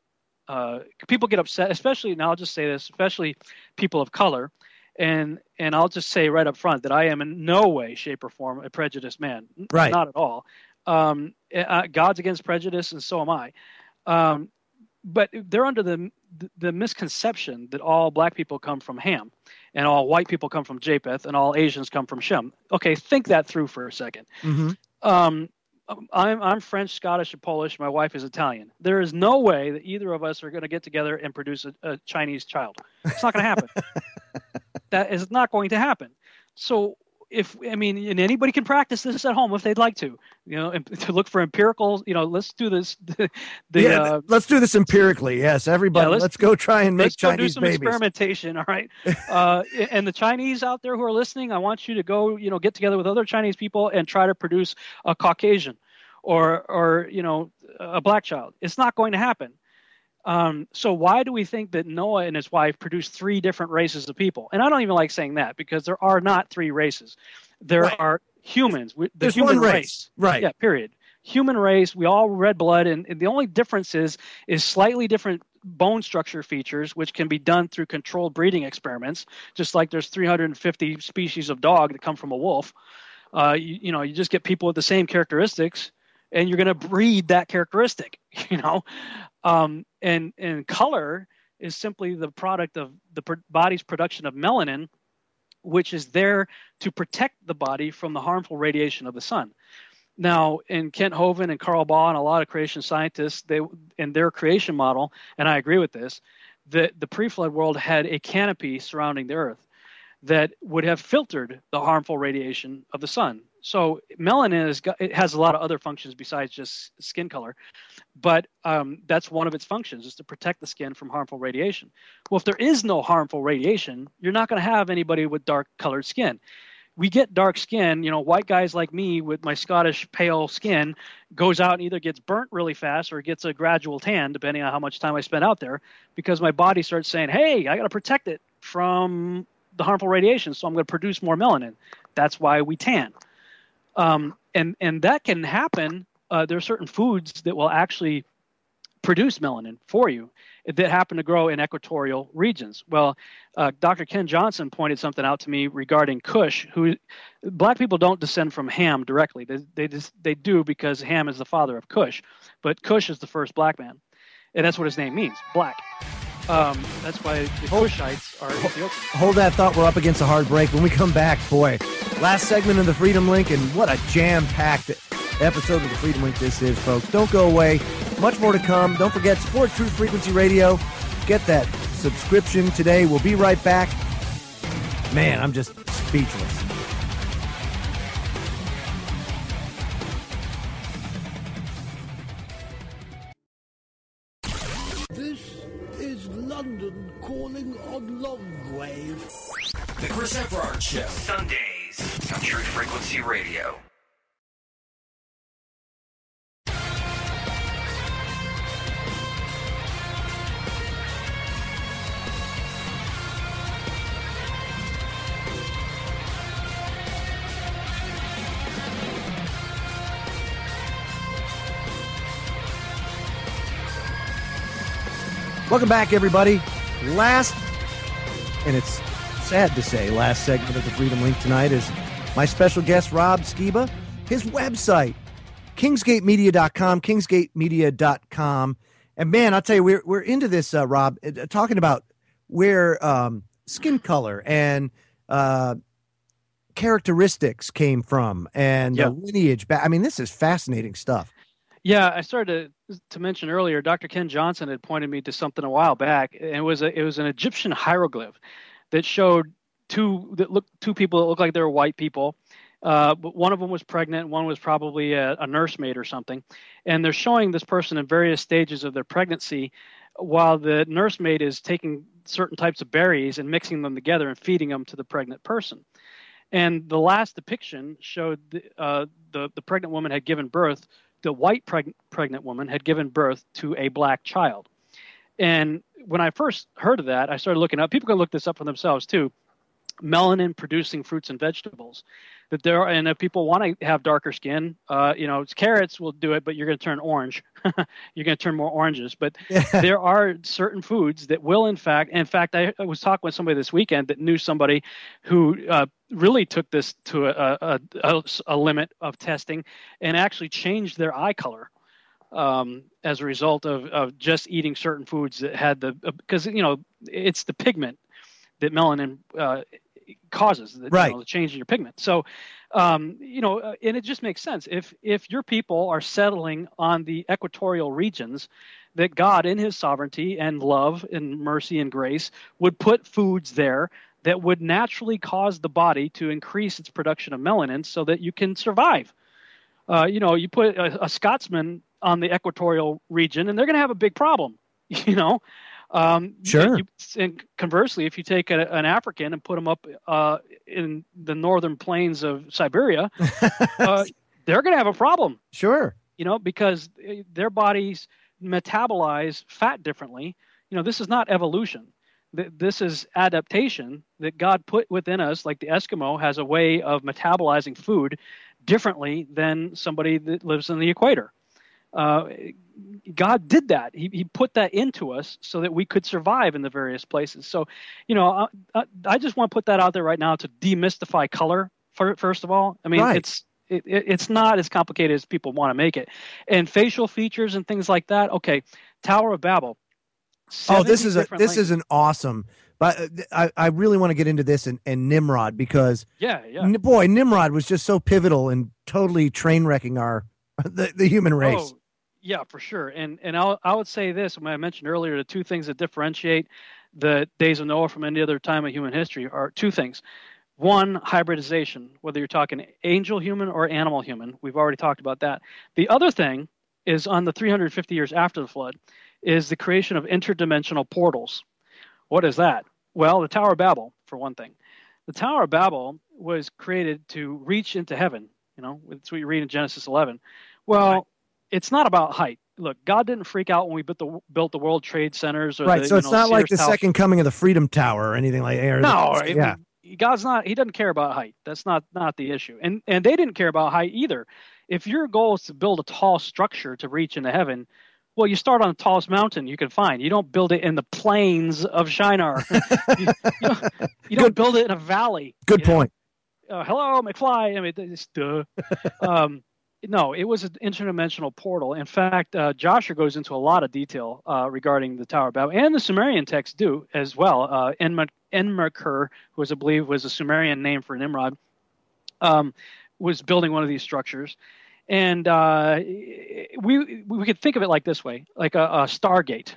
People get upset, especially, and I'll just say this, especially people of color. And I'll just say right up front that I am in no way, shape, or form a prejudiced man. Right. Not at all. God's against prejudice, and so am I. But they're under the misconception that all black people come from Ham, and all white people come from Japheth, and all Asians come from Shem. Okay, think that through for a second. Mm-hmm. I'm French, Scottish, and Polish. My wife is Italian. There is no way that either of us are going to get together and produce a Chinese child. It's not going to happen. That is not going to happen. So and anybody can practice this at home if they'd like to, and to look for empirical, let's do this. Let's do this empirically. Yes, everybody, let's go try and make Chinese do some babies. Experimentation. All right. And the Chinese out there who are listening, I want you to go, get together with other Chinese people and try to produce a Caucasian or a black child. It's not going to happen. So why do we think that Noah and his wife produced 3 different races of people? And I don't even like saying that, because there are not 3 races. There are humans. There's human one race. Right. Yeah, period. Human race. We all red blood. And the only difference is slightly different bone structure features, which can be done through controlled breeding experiments, just like there's 350 species of dog that come from a wolf. You just get people with the same characteristics, and you're going to breed that characteristic, and color is simply the product of the body's production of melanin, which is there to protect the body from the harmful radiation of the sun. Now, in Kent Hovind and Carl Baugh and a lot of creation scientists, in their creation model, and I agree with this, the pre-flood world had a canopy surrounding the Earth that would have filtered the harmful radiation of the sun. So melanin it has a lot of other functions besides just skin color, but that's one of its functions, is to protect the skin from harmful radiation. Well, if there is no harmful radiation, you're not going to have anybody with dark colored skin. We get dark skin, white guys like me with my Scottish pale skin goes out and either gets burnt really fast or gets a gradual tan, depending on how much time I spend out there, because my body starts saying, hey, I got to protect it from the harmful radiation, so I'm going to produce more melanin. That's why we tan. And that can happen. There are certain foods that will actually produce melanin for you that happen to grow in equatorial regions. Well, Dr. Ken Johnson pointed something out to me regarding Kush, who black people don't descend from Ham directly. They do because Ham is the father of Kush, but Kush is the first black man, and that's what his name means, black. That's why the Kushites are Ethiopian. Hold that thought. We're up against a hard break. When we come back, boy, last segment of the Freedom Link, and what a jam-packed episode of the Freedom Link this is, folks. Don't go away. Much more to come. Don't forget, support Truth Frequency Radio. Get that subscription today. We'll be right back. Man, I'm just speechless. This is London calling on Longwave. The Chris Everard Show. Sundays on Truth Frequency Radio. Welcome back, everybody. Last, and it's sad to say, last segment of the Freedom Link tonight is my special guest, Rob Skiba. His website, kingsgatemedia.com, kingsgatemedia.com. And man, I'll tell you, we're into this, Rob, talking about where skin color and characteristics came from and the lineage back. I mean, this is fascinating stuff. Yeah, I started to mention earlier, Dr. Ken Johnson had pointed me to something a while back, and it was an Egyptian hieroglyph that showed two people that looked like they were white people. But one of them was pregnant, one was probably a nursemaid or something. And they're showing this person in various stages of their pregnancy while the nursemaid is taking certain types of berries and mixing them together and feeding them to the pregnant person. And the last depiction showed the pregnant woman had given birth. The white pregnant woman had given birth to a black child. And when I first heard of that, I started looking up. People can look this up for themselves too. Melanin producing fruits and vegetables. That there are, and if people want to have darker skin, carrots will do it, but you're going to turn orange. You're going to turn more oranges. But there are certain foods that will, in fact, I was talking with somebody this weekend that knew somebody who really took this to a limit of testing and actually changed their eye color as a result of just eating certain foods that had because it's the pigment that melanin causes the change in your pigment. So, and it just makes sense. If your people are settling on the equatorial regions, that God in his sovereignty and love and mercy and grace would put foods there that would naturally cause the body to increase its production of melanin so that you can survive. You put a Scotsman on the equatorial region and they're going to have a big problem, Sure. And conversely, if you take an African and put them up in the northern plains of Siberia, they're going to have a problem. Sure. Because their bodies metabolize fat differently. This is not evolution. This is adaptation that God put within us. Like the Eskimo has a way of metabolizing food differently than somebody that lives in the equator. God did that. He put that into us so that we could survive in the various places. So, I just want to put that out there right now to demystify color. First of all, I mean, right. it's not as complicated as people want to make it, and facial features and things like that. Okay, Tower of Babel. Oh, this is an awesome. But I really want to get into this and Nimrod, because boy, Nimrod was just so pivotal in totally train wrecking the human race. Oh, yeah, for sure. And I would say this, when I mentioned earlier, the two things that differentiate the days of Noah from any other time of human history are two things. One, hybridization, whether you're talking angel human or animal human. We've already talked about that. The other thing is, on the 350 years after the flood, is the creation of interdimensional portals. What is that? Well, the Tower of Babel, for one thing. The Tower of Babel was created to reach into heaven. That's what you read in Genesis 11. Well, It's not about height. Look, God didn't freak out when we built the World Trade Centers. Or so it's not like the second coming of the Freedom Tower or anything like that. No, God's not. He doesn't care about height. That's not the issue. And they didn't care about height either. If your goal is to build a tall structure to reach into heaven, well, you start on the tallest mountain you can find. You don't build it in the plains of Shinar. you don't build it in a valley. Good point. Hello, McFly. I mean, it's duh. No, it was an interdimensional portal. In fact, Joshua goes into a lot of detail regarding the Tower of Babel, and the Sumerian texts do as well. Enmerkar, who I believe was a Sumerian name for Nimrod, was building one of these structures. And we could think of it like this way, like a Stargate,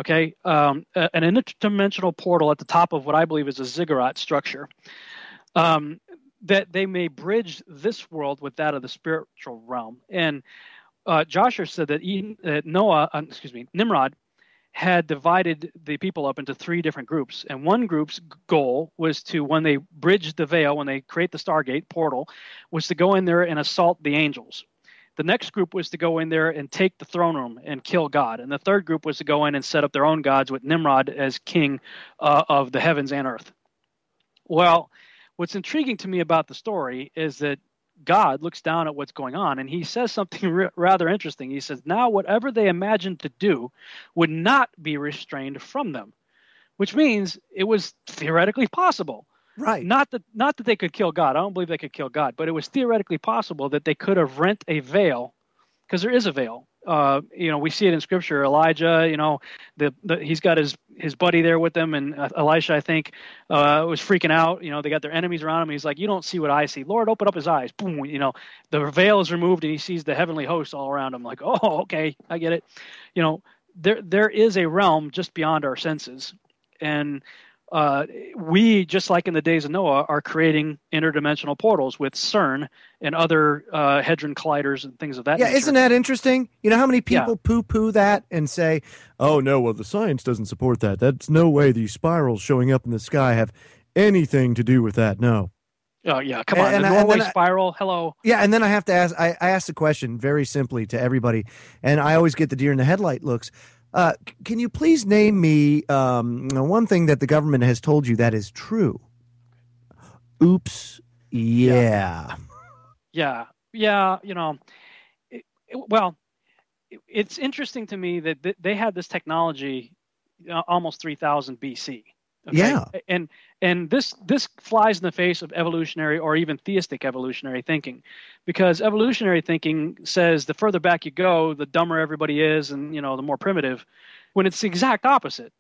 okay? An interdimensional portal at the top of what I believe is a ziggurat structure. That they may bridge this world with that of the spiritual realm. And Joshua said that Nimrod had divided the people up into three different groups. And one group's goal was to, when they bridge the veil, when they create the Stargate portal, was to go in there and assault the angels. The next group was to go in there and take the throne room and kill God. And the third group was to go in and set up their own gods with Nimrod as king of the heavens and earth. Well, what's intriguing to me about the story is that God looks down at what's going on, and he says something rather interesting. He says, now whatever they imagined to do would not be restrained from them, which means it was theoretically possible. Right. Not that they could kill God. I don't believe they could kill God, but it was theoretically possible that they could have rent a veil, because there is a veil. We see it in Scripture. Elijah, he's got his buddy there with them, and Elisha, I think, was freaking out. They got their enemies around him. He's like, "You don't see what I see, Lord. Open up his eyes." Boom. The veil is removed, and he sees the heavenly hosts all around him. Like, oh, okay, I get it. There is a realm just beyond our senses, and we, just like in the days of Noah, are creating interdimensional portals with CERN and other hadron colliders and things of that nature. Yeah, isn't that interesting? You know how many people poo-poo that and say, oh, no, well, the science doesn't support that. That's no way these spirals showing up in the sky have anything to do with that. No. Oh, yeah, come on. The Norway spiral, hello. Yeah, and then I have to ask, I asked the question very simply to everybody, and I always get the deer in the headlight looks. Can you please name me one thing that the government has told you that is true? Oops. Yeah. Yeah. It's interesting to me that they had this technology almost 3000 BC. Okay? Yeah. And this flies in the face of evolutionary or even theistic evolutionary thinking, because evolutionary thinking says the further back you go, the dumber everybody is, and the more primitive, when it's the exact opposite.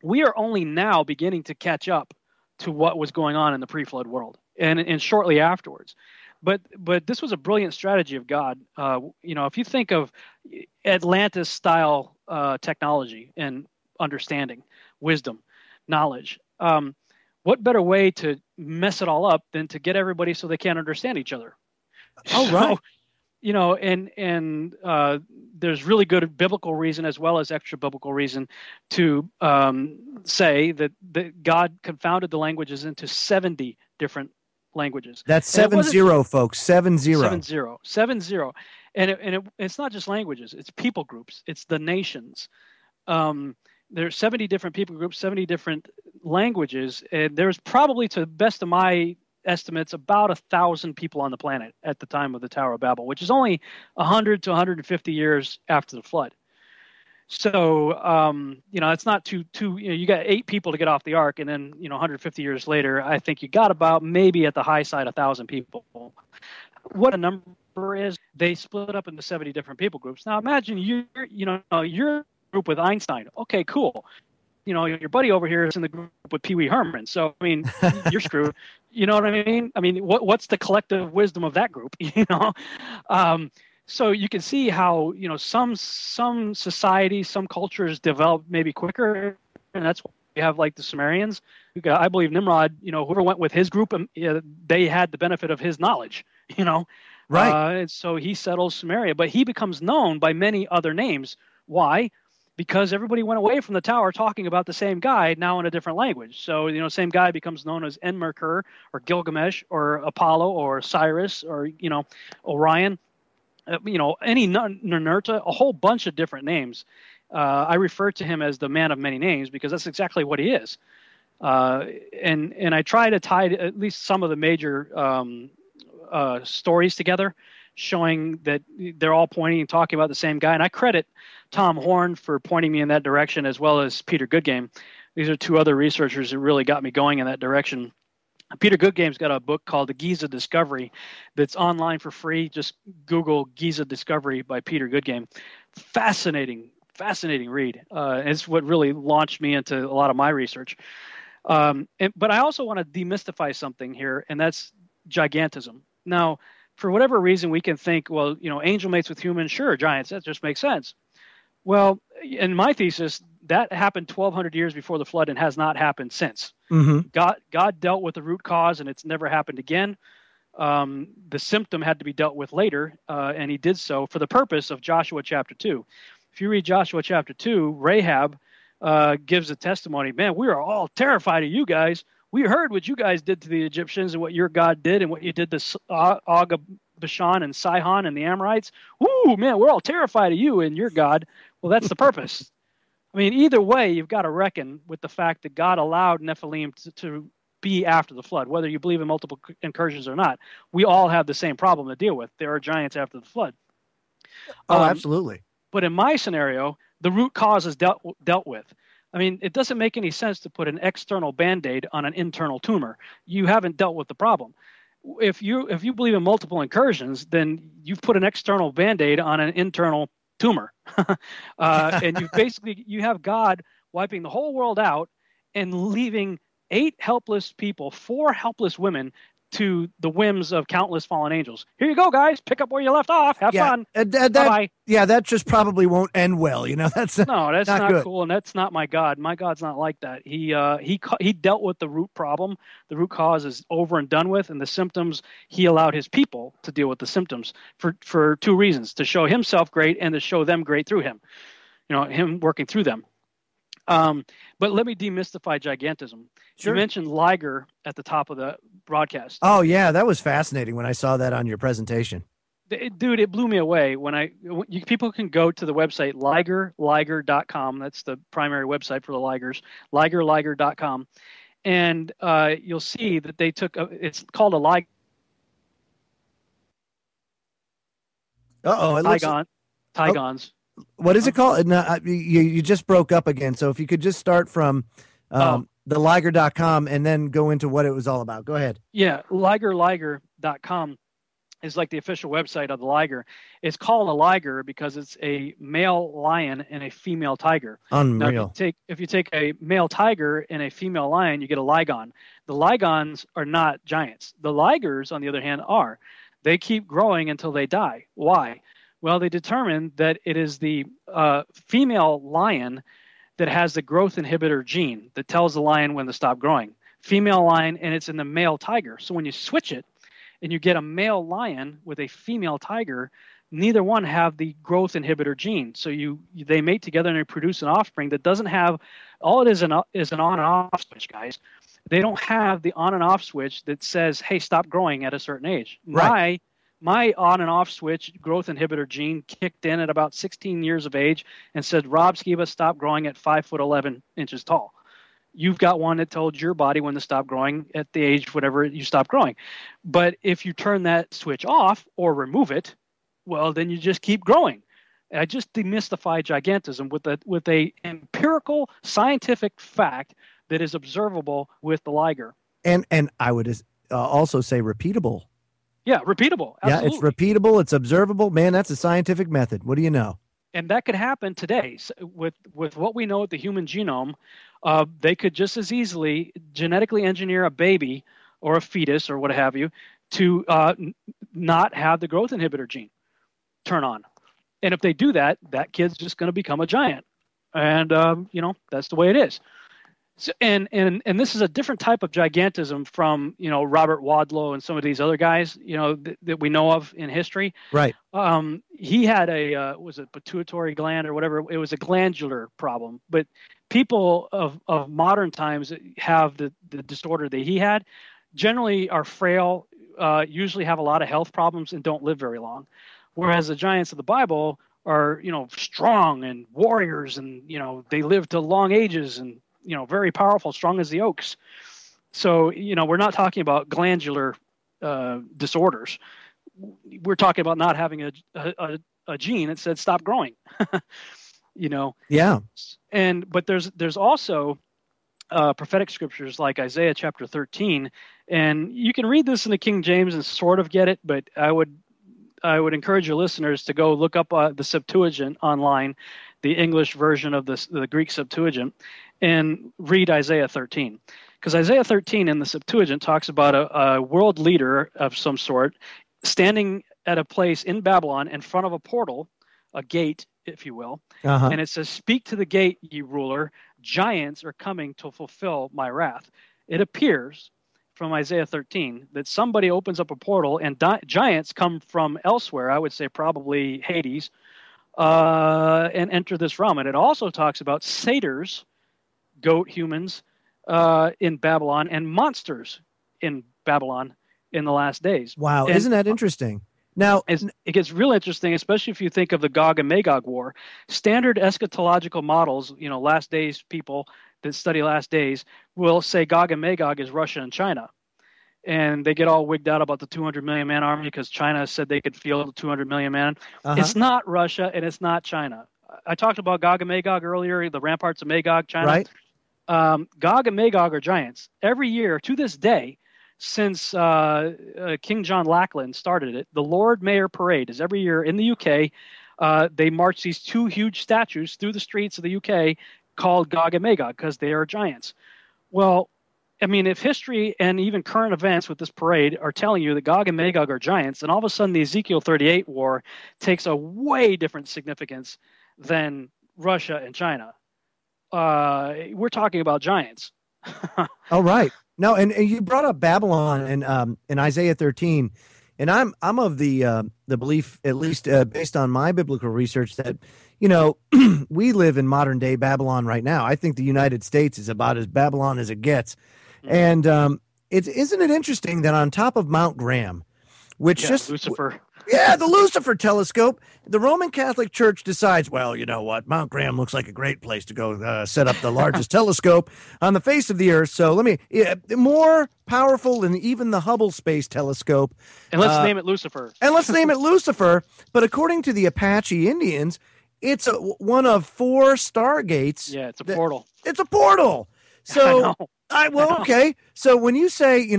We are only now beginning to catch up to what was going on in the pre-flood world and shortly afterwards. But this was a brilliant strategy of God. If you think of Atlantis-style technology and understanding, wisdom, knowledge, what better way to mess it all up than to get everybody so they can't understand each other? Oh, right. And there's really good biblical reason as well as extra biblical reason to say that God confounded the languages into 70 different languages. That's 70, folks. 70. 70. And it's not just languages. It's people groups. It's the nations. There's 70 different people groups, 70 different languages, and there's probably, to the best of my estimates about 1,000 people on the planet at the time of the Tower of Babel, which is only 100 to 150 years after the flood. So, it's not too, you got 8 people to get off the ark, and then, 150 years later, I think you got about maybe at the high side 1,000 people. What a number is, they split up into 70 different people groups. Now, imagine you're a group with Einstein. Okay, cool. Your buddy over here is in the group with Pee Wee Herman. So, I mean, you're screwed. You know what I mean? I mean, what's the collective wisdom of that group? So you can see how, some societies, some cultures develop maybe quicker, and that's why you have like the Sumerians. I believe Nimrod, whoever went with his group, they had the benefit of his knowledge, Right. And so he settles Sumeria, but he becomes known by many other names. Why? Because everybody went away from the tower talking about the same guy, now in a different language. So, same guy becomes known as Enmerkur or Gilgamesh or Apollo or Cyrus or, Orion. Any Ninurta, a whole bunch of different names. I refer to him as the man of many names because that's exactly what he is. And I try to tie at least some of the major stories together, showing that they're all pointing and talking about the same guy. And I credit Tom Horn for pointing me in that direction, as well as Peter Goodgame. These are 2 other researchers who really got me going in that direction. Peter Goodgame's got a book called The Giza Discovery that's online for free. Just Google Giza Discovery by Peter Goodgame. Fascinating read. It's what really launched me into a lot of my research. But I also want to demystify something here, and that's gigantism. Now, for whatever reason, we can think, well, angel mates with humans, sure, giants, that just makes sense. Well, in my thesis, that happened 1,200 years before the flood and has not happened since. Mm-hmm. God dealt with the root cause, and it's never happened again. The symptom had to be dealt with later, and he did so for the purpose of Joshua chapter 2. If you read Joshua chapter 2, Rahab gives a testimony. Man, we are all terrified of you guys. We heard what you guys did to the Egyptians and what your God did and what you did to Og of Bashan and Sihon and the Amorites. Ooh, man, we're all terrified of you and your God. Well, that's the purpose. I mean, either way, you've got to reckon with the fact that God allowed Nephilim to be after the flood, whether you believe in multiple incursions or not. We all have the same problem to deal with. There are giants after the flood. Oh, absolutely. But in my scenario, the root cause is dealt with. I mean, it doesn't make any sense to put an external Band-Aid on an internal tumor. You haven't dealt with the problem. If you believe in multiple incursions, then you've put an external Band-Aid on an internal tumor. And you have God wiping the whole world out and leaving 8 helpless people, 4 helpless women, to the whims of countless fallen angels. Here you go, guys. Pick up where you left off. Have fun. Bye-bye. Yeah, that just probably won't end well. That's that's not good. Cool, and that's not my God. My God's not like that. He dealt with the root problem. The root cause is over and done with, and the symptoms, he allowed his people to deal with the symptoms for 2 reasons: to show himself great and to show them great through him. Him working through them. But let me demystify gigantism. Sure. You mentioned Liger at the top of the broadcast. Oh, yeah, that was fascinating when I saw that on your presentation. Dude, it blew me away. People can go to the website liger.com. That's the primary website for the Ligers, liger.com. And you'll see that they took it's called a Liger. Tigons. What is it called? No, you just broke up again. So if you could just start from the Liger.com and then go into what it was all about. Go ahead. Yeah, Liger.com is like the official website of the Liger. It's called a Liger because it's a male lion and a female tiger. Unreal. Now, if you take a male tiger and a female lion, you get a Ligon. The Ligons are not giants. The Ligers, on the other hand, are. They keep growing until they die. Why? Well, they determined that it is the female lion that has the growth inhibitor gene that tells the lion when to stop growing. Female lion, and it's in the male tiger. So when you switch it and you get a male lion with a female tiger, neither one have the growth inhibitor gene. So they mate together and they produce an offspring that doesn't have, all it is an on and off switch, guys. They don't have the on and off switch that says, hey, stop growing at a certain age. Right. My on and off switch growth inhibitor gene kicked in at about 16 years of age and said, Rob Skiba, stop growing at 5'11" tall. You've got one that told your body when to stop growing at the age whatever you stop growing. But if you turn that switch off or remove it, well, then you just keep growing. I just demystify gigantism with a empirical scientific fact that is observable with the liger. And I would also say repeatable. Yeah, repeatable. Absolutely. Yeah, it's repeatable. It's observable. Man, that's a scientific method. What do you know? And that could happen today with what we know with the human genome. They could just as easily genetically engineer a baby or a fetus or what have you to not have the growth inhibitor gene turn on. And if they do that, that kid's just going to become a giant. And, that's the way it is. So, and this is a different type of gigantism from, Robert Wadlow and some of these other guys, that we know of in history. Right. He had was it pituitary gland or whatever? It was a glandular problem. But people of modern times have the disorder that he had, generally are frail, usually have a lot of health problems and don't live very long. Whereas the giants of the Bible are, strong and warriors and, they live to long ages and, very powerful, strong as the oaks. So, we're not talking about glandular disorders. We're talking about not having a gene that said stop growing, Yeah. But there's also prophetic scriptures like Isaiah chapter 13. And you can read this in the King James and sort of get it, but I would encourage your listeners to go look up the Septuagint online, the English version of the Greek Septuagint, and read Isaiah 13. Because Isaiah 13 in the Septuagint talks about a world leader of some sort standing at a place in Babylon in front of a portal, a gate, if you will. Uh-huh. And it says, "Speak to the gate, ye ruler. Giants are coming to fulfill my wrath." It appears from Isaiah 13 that somebody opens up a portal and giants come from elsewhere, I would say probably Hades, and enter this realm. And it also talks about satyrs, goat humans, in Babylon, and monsters in Babylon in the last days. Wow, and isn't that interesting? Now, it gets real interesting, especially if you think of the Gog and Magog war. Standard eschatological models, last days people that study last days will say Gog and Magog is Russia and China. And they get all wigged out about the 200 million man army because China said they could field the 200 million man. Uh-huh. It's not Russia and it's not China. I talked about Gog and Magog earlier, the ramparts of Magog, China. Right. Gog and Magog are giants. Every year, to this day, since King John Lackland started it, the Lord Mayor Parade is every year in the UK. They march these two huge statues through the streets of the UK called Gog and Magog because they are giants. Well, I mean, if history and even current events with this parade are telling you that Gog and Magog are giants, then all of a sudden the Ezekiel 38 war takes a way different significance than Russia and China. We're talking about giants. Oh, right. No, and you brought up Babylon and in Isaiah 13, and I'm of the belief, at least based on my biblical research, that we live in modern day Babylon right now. I think the United States is about as Babylon as it gets, and isn't it interesting that on top of Mount Graham, which Lucifer. Yeah, the Lucifer telescope. The Roman Catholic Church decides, well, you know what? Mount Graham looks like a great place to go set up the largest telescope on the face of the earth. So more powerful than even the Hubble Space Telescope. And let's name it Lucifer. But according to the Apache Indians, it's one of 4 stargates. Yeah, it's a portal. It's a portal. So, okay. So when you say,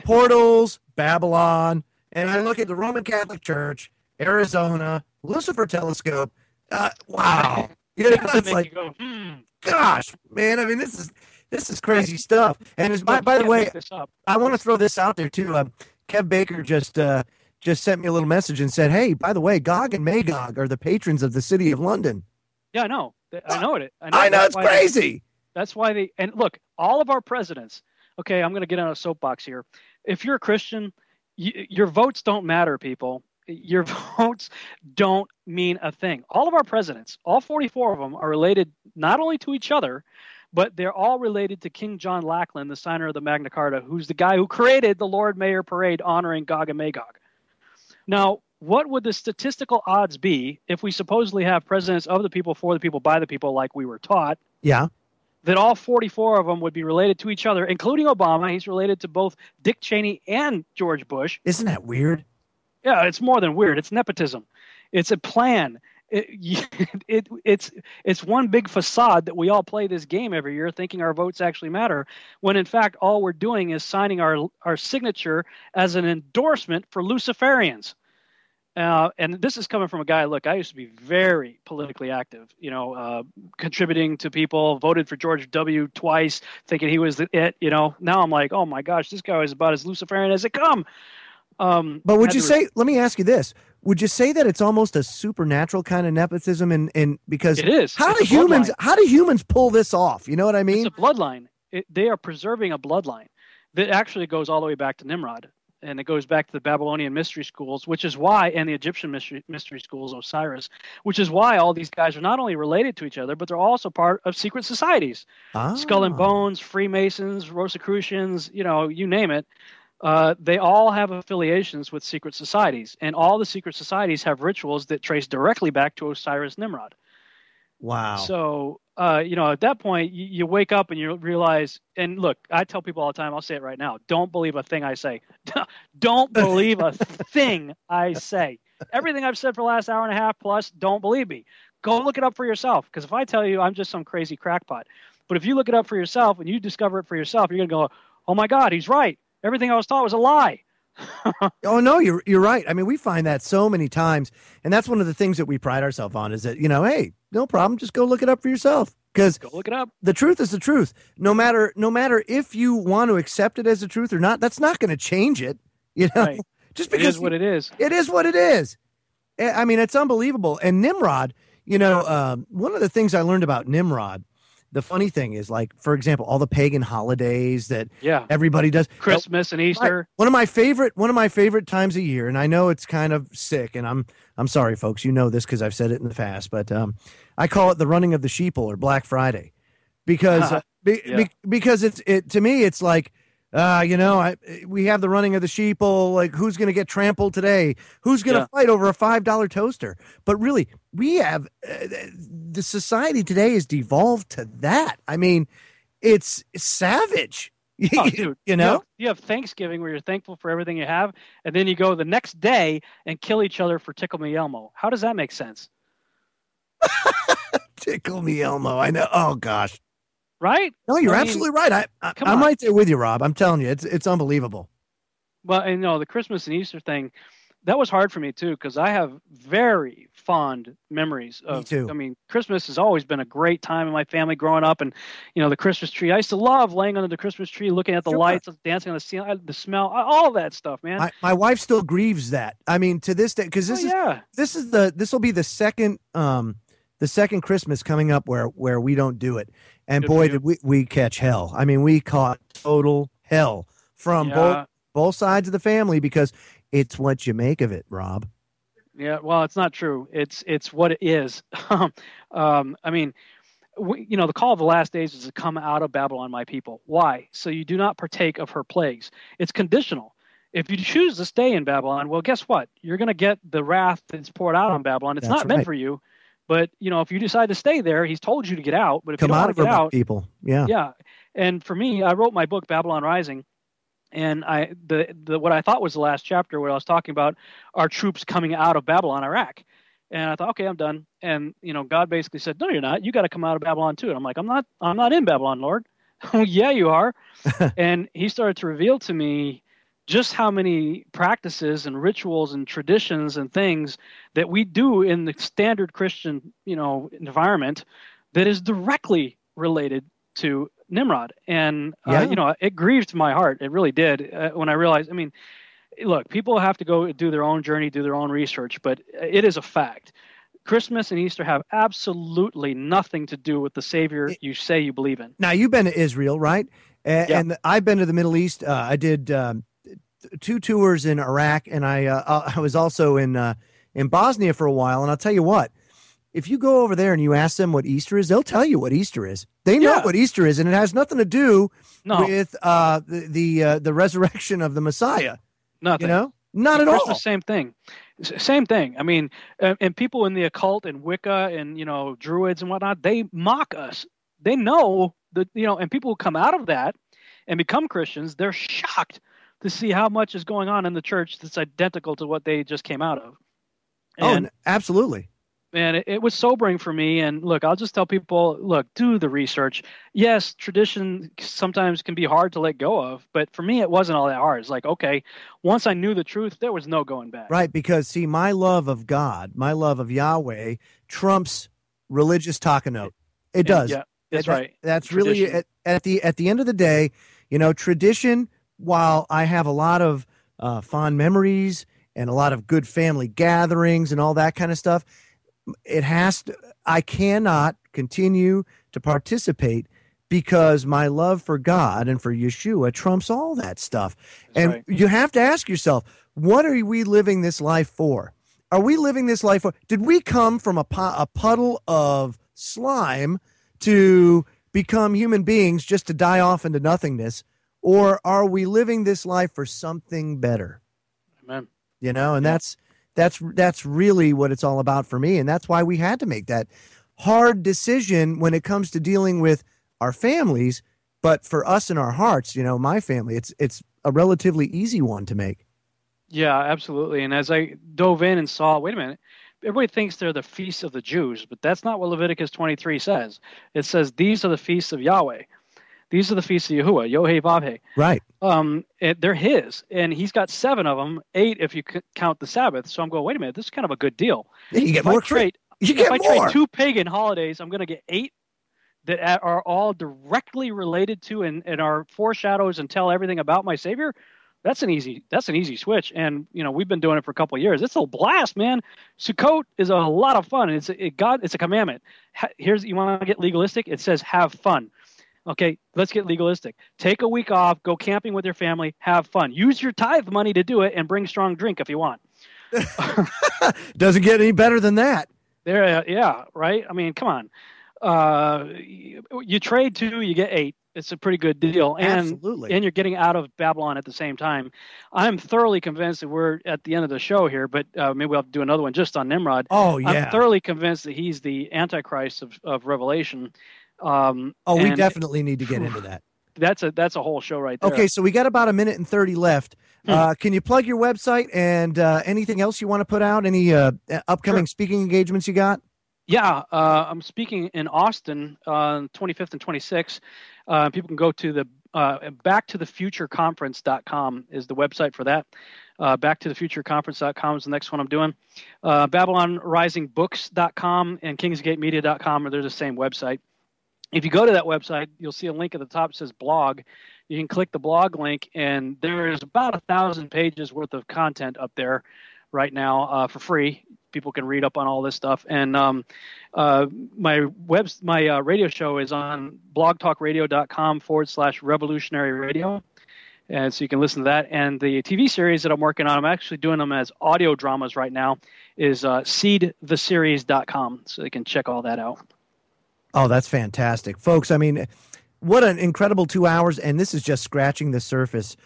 portals, Babylon, and I look at the Roman Catholic Church, Arizona, Lucifer Telescope. Wow, it's like, gosh, man. I mean, this is crazy stuff. And by the way, I want to throw this out there too. Kev Baker just sent me a little message and said, "Hey, by the way, Gog and Magog are the patrons of the city of London." Yeah, I know. I know it. I know it's crazy. That's why and look, all of our presidents. Okay, I'm going to get on a soapbox here. If you're a Christian, your votes don't matter, people. Your votes don't mean a thing. All of our presidents, all 44 of them, are related not only to each other, but they're all related to King John Lackland, the signer of the Magna Carta, who's the guy who created the Lord Mayor Parade honoring Gog and Magog. Now, what would the statistical odds be if we supposedly have presidents of the people, for the people, by the people, like we were taught? Yeah. that all 44 of them would be related to each other, including Obama. He's related to both Dick Cheney and George Bush. Isn't that weird? Yeah, it's more than weird. It's nepotism. It's a plan. It's one big facade that we all play this game every year thinking our votes actually matter, when in fact all we're doing is signing our signature as an endorsement for Luciferians. And this is coming from a guy, look, I used to be very politically active, contributing to people, voted for George W. twice, thinking he was it, Now I'm like, oh my gosh, this guy is about as Luciferian as it come. But would you say, let me ask you this, would you say that it's almost a supernatural kind of nepotism and because it is. How do humans pull this off? You know what I mean? It's a bloodline. They are preserving a bloodline that actually goes all the way back to Nimrod. And it goes back to the Babylonian mystery schools, which is why, and the Egyptian mystery schools, Osiris, which is why all these guys are not only related to each other, but they're also part of secret societies. Skull and Bones, Freemasons, Rosicrucians, you name it. They all have affiliations with secret societies, and all the secret societies have rituals that trace directly back to Osiris Nimrod. Wow. So, at that point, you wake up and you realize, and look, I tell people all the time, I'll say it right now, don't believe a thing I say. Don't believe a thing I say. Everything I've said for the last hour and a half plus, don't believe me. Go look it up for yourself, because if I tell you, I'm just some crazy crackpot. But if you look it up for yourself and you discover it for yourself, you're going to go, oh my God, he's right. Everything I was taught was a lie. Oh no, you're right. I mean, we find that so many times, and that's one of the things that we pride ourselves on is that, hey, no problem, just go look it up for yourself, because go look it up. The truth is the truth. No matter if you want to accept it as the truth or not, that's not going to change it. Right. Just because it is what it is. It is what it is. I mean, it's unbelievable. And Nimrod, one of the things I learned about Nimrod, the funny thing is, like, for example, all the pagan holidays that everybody does, Christmas and Easter. One of my favorite times a year, and I know it's kind of sick, and I'm sorry, folks, you know this because I've said it in the past, but I call it the running of the sheeple or Black Friday, because because it to me it's like, we have the running of the sheeple, like who's going to get trampled today, who's going to fight over a $5 toaster, but really we have the society today has devolved to that. I mean, it's savage. Oh, dude, you have Thanksgiving where you're thankful for everything you have, and then you go the next day and kill each other for Tickle Me Elmo. How does that make sense? Tickle Me Elmo. I know. Oh gosh. Right? No, you're absolutely right. I'm right there with you, Rob. I'm telling you, it's unbelievable. Well, and the Christmas and Easter thing, that was hard for me too, because I have very fond memories of. Me too. I mean, Christmas has always been a great time in my family growing up, and the Christmas tree. I used to love laying under the Christmas tree, looking at the lights, dancing on the ceiling, the smell, all that stuff, man. My wife still grieves that. I mean, to this day, because this will be the second Christmas coming up where we don't do it. And boy, did we catch hell. I mean, we caught total hell from both sides of the family, because it's what you make of it, Rob. Yeah, well, it's not true. It's what it is. I mean, the call of the last days is to come out of Babylon, my people. Why? So you do not partake of her plagues. It's conditional. If you choose to stay in Babylon, well, guess what? You're going to get the wrath that's poured out on Babylon. It's not meant for you. But, if you decide to stay there, he's told you to get out. But if you don't want to get out, people. Yeah. Yeah. And for me, I wrote my book, Babylon Rising. And what I thought was the last chapter, where I was talking about our troops coming out of Babylon, Iraq. And I thought, okay, I'm done. And, God basically said, no, you're not. You got to come out of Babylon too. And I'm like, I'm not in Babylon, Lord. Yeah, you are. And he started to reveal to me just how many practices and rituals and traditions and things that we do in the standard Christian, environment that is directly related to Nimrod. And, it grieved my heart. It really did when I realized, look, people have to go do their own journey, do their own research, but it is a fact. Christmas and Easter have absolutely nothing to do with the Savior you say you believe in. Now, you've been to Israel, right? And I've been to the Middle East. I did 2 tours in Iraq, and I was also in Bosnia for a while. And I'll tell you what, if you go over there and you ask them what Easter is, they'll tell you what Easter is. They know what Easter is, and it has nothing to do with the resurrection of the Messiah. Nothing. Not at all. Same thing. Same thing. I mean, and people in the occult and Wicca and Druids and whatnot, they mock us. They know and people who come out of that and become Christians, they're shocked to see how much is going on in the church that's identical to what they just came out of. And, absolutely. And it was sobering for me. And look, I'll just tell people, look, do the research. Yes, tradition sometimes can be hard to let go of, but for me, it wasn't all that hard. It's like, okay, once I knew the truth, there was no going back. Right, because see, my love of God, my love of Yahweh trumps religious talk-a-note. It does. Yeah, that's right. That's tradition. Really at the end of the day, tradition, while I have a lot of fond memories and a lot of good family gatherings and all that kind of stuff, I cannot continue to participate because my love for God and for Yeshua trumps all that stuff. That's right. You have to ask yourself, what are we living this life for? Are we living this life for? Did we come from a puddle of slime to become human beings just to die off into nothingness? Or are we living this life for something better? Amen. That's really what it's all about for me. And that's why we had to make that hard decision when it comes to dealing with our families. But for us in our hearts, my family, it's a relatively easy one to make. Yeah, absolutely. And as I dove in and saw, wait a minute, everybody thinks they're the feasts of the Jews, but that's not what Leviticus 23 says. It says these are the feasts of Yahweh. These are the feasts of Yahuwah, Yohei-Vavhei. Right. They're his, and he's got 7 of them, 8 if you count the Sabbath. So I'm going, wait a minute, this is kind of a good deal. Yeah, you get more. If I trade 2 pagan holidays, I'm going to get 8 that are all directly related to and are foreshadows and tell everything about my Savior. That's an easy switch. And we've been doing it for a couple of years. It's a blast, man. Sukkot is a lot of fun. It's a commandment. You want to get legalistic? It says have fun. Okay, let's get legalistic. Take a week off, go camping with your family, have fun. Use your tithe money to do it, and bring strong drink if you want. Doesn't get any better than that. Yeah, right? I mean, come on. You trade 2, you get 8. It's a pretty good deal. And, absolutely. And you're getting out of Babylon at the same time. I'm thoroughly convinced that we're at the end of the show here, but maybe we'll have to do another one just on Nimrod. Oh, yeah. I'm thoroughly convinced that he's the Antichrist of Revelation. We definitely need to get into that. That's a whole show right there. Okay, so we got about 1 minute and 30 left. Can you plug your website and anything else you want to put out? Any upcoming speaking engagements you got? Yeah, I'm speaking in Austin on 25th and 26th. People can go to the backtothefutureconference.com is the website for that. Backtothefutureconference.com is the next one I'm doing. BabylonRisingBooks.com and KingsGateMedia.com, they're the same website. If you go to that website, you'll see a link at the top that says blog. You can click the blog link, and there is about 1,000 pages worth of content up there right now for free. People can read up on all this stuff. And my radio show is on blogtalkradio.com/revolutionary radio. And so you can listen to that. And the TV series that I'm working on, I'm actually doing them as audio dramas right now, is seedtheseries.com. So you can check all that out. Oh, that's fantastic. Folks, I mean, what an incredible 2 hours, and this is just scratching the surface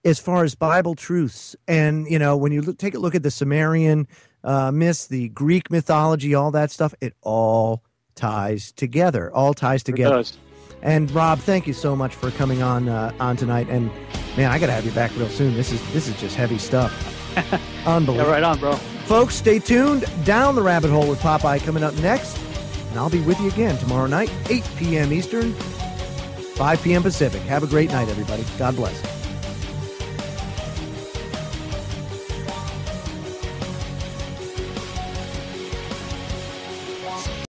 as far as Bible truths. And, when you take a look at the Sumerian myths, the Greek mythology, all that stuff, it all ties together. It does. And, Rob, thank you so much for coming on tonight. And, man, I got to have you back real soon. This is just heavy stuff. Unbelievable. Yeah, right on, bro. Folks, stay tuned. Down the Rabbit Hole with Popeye coming up next. And I'll be with you again tomorrow night, 8 p.m. Eastern, 5 p.m. Pacific. Have a great night, everybody. God bless.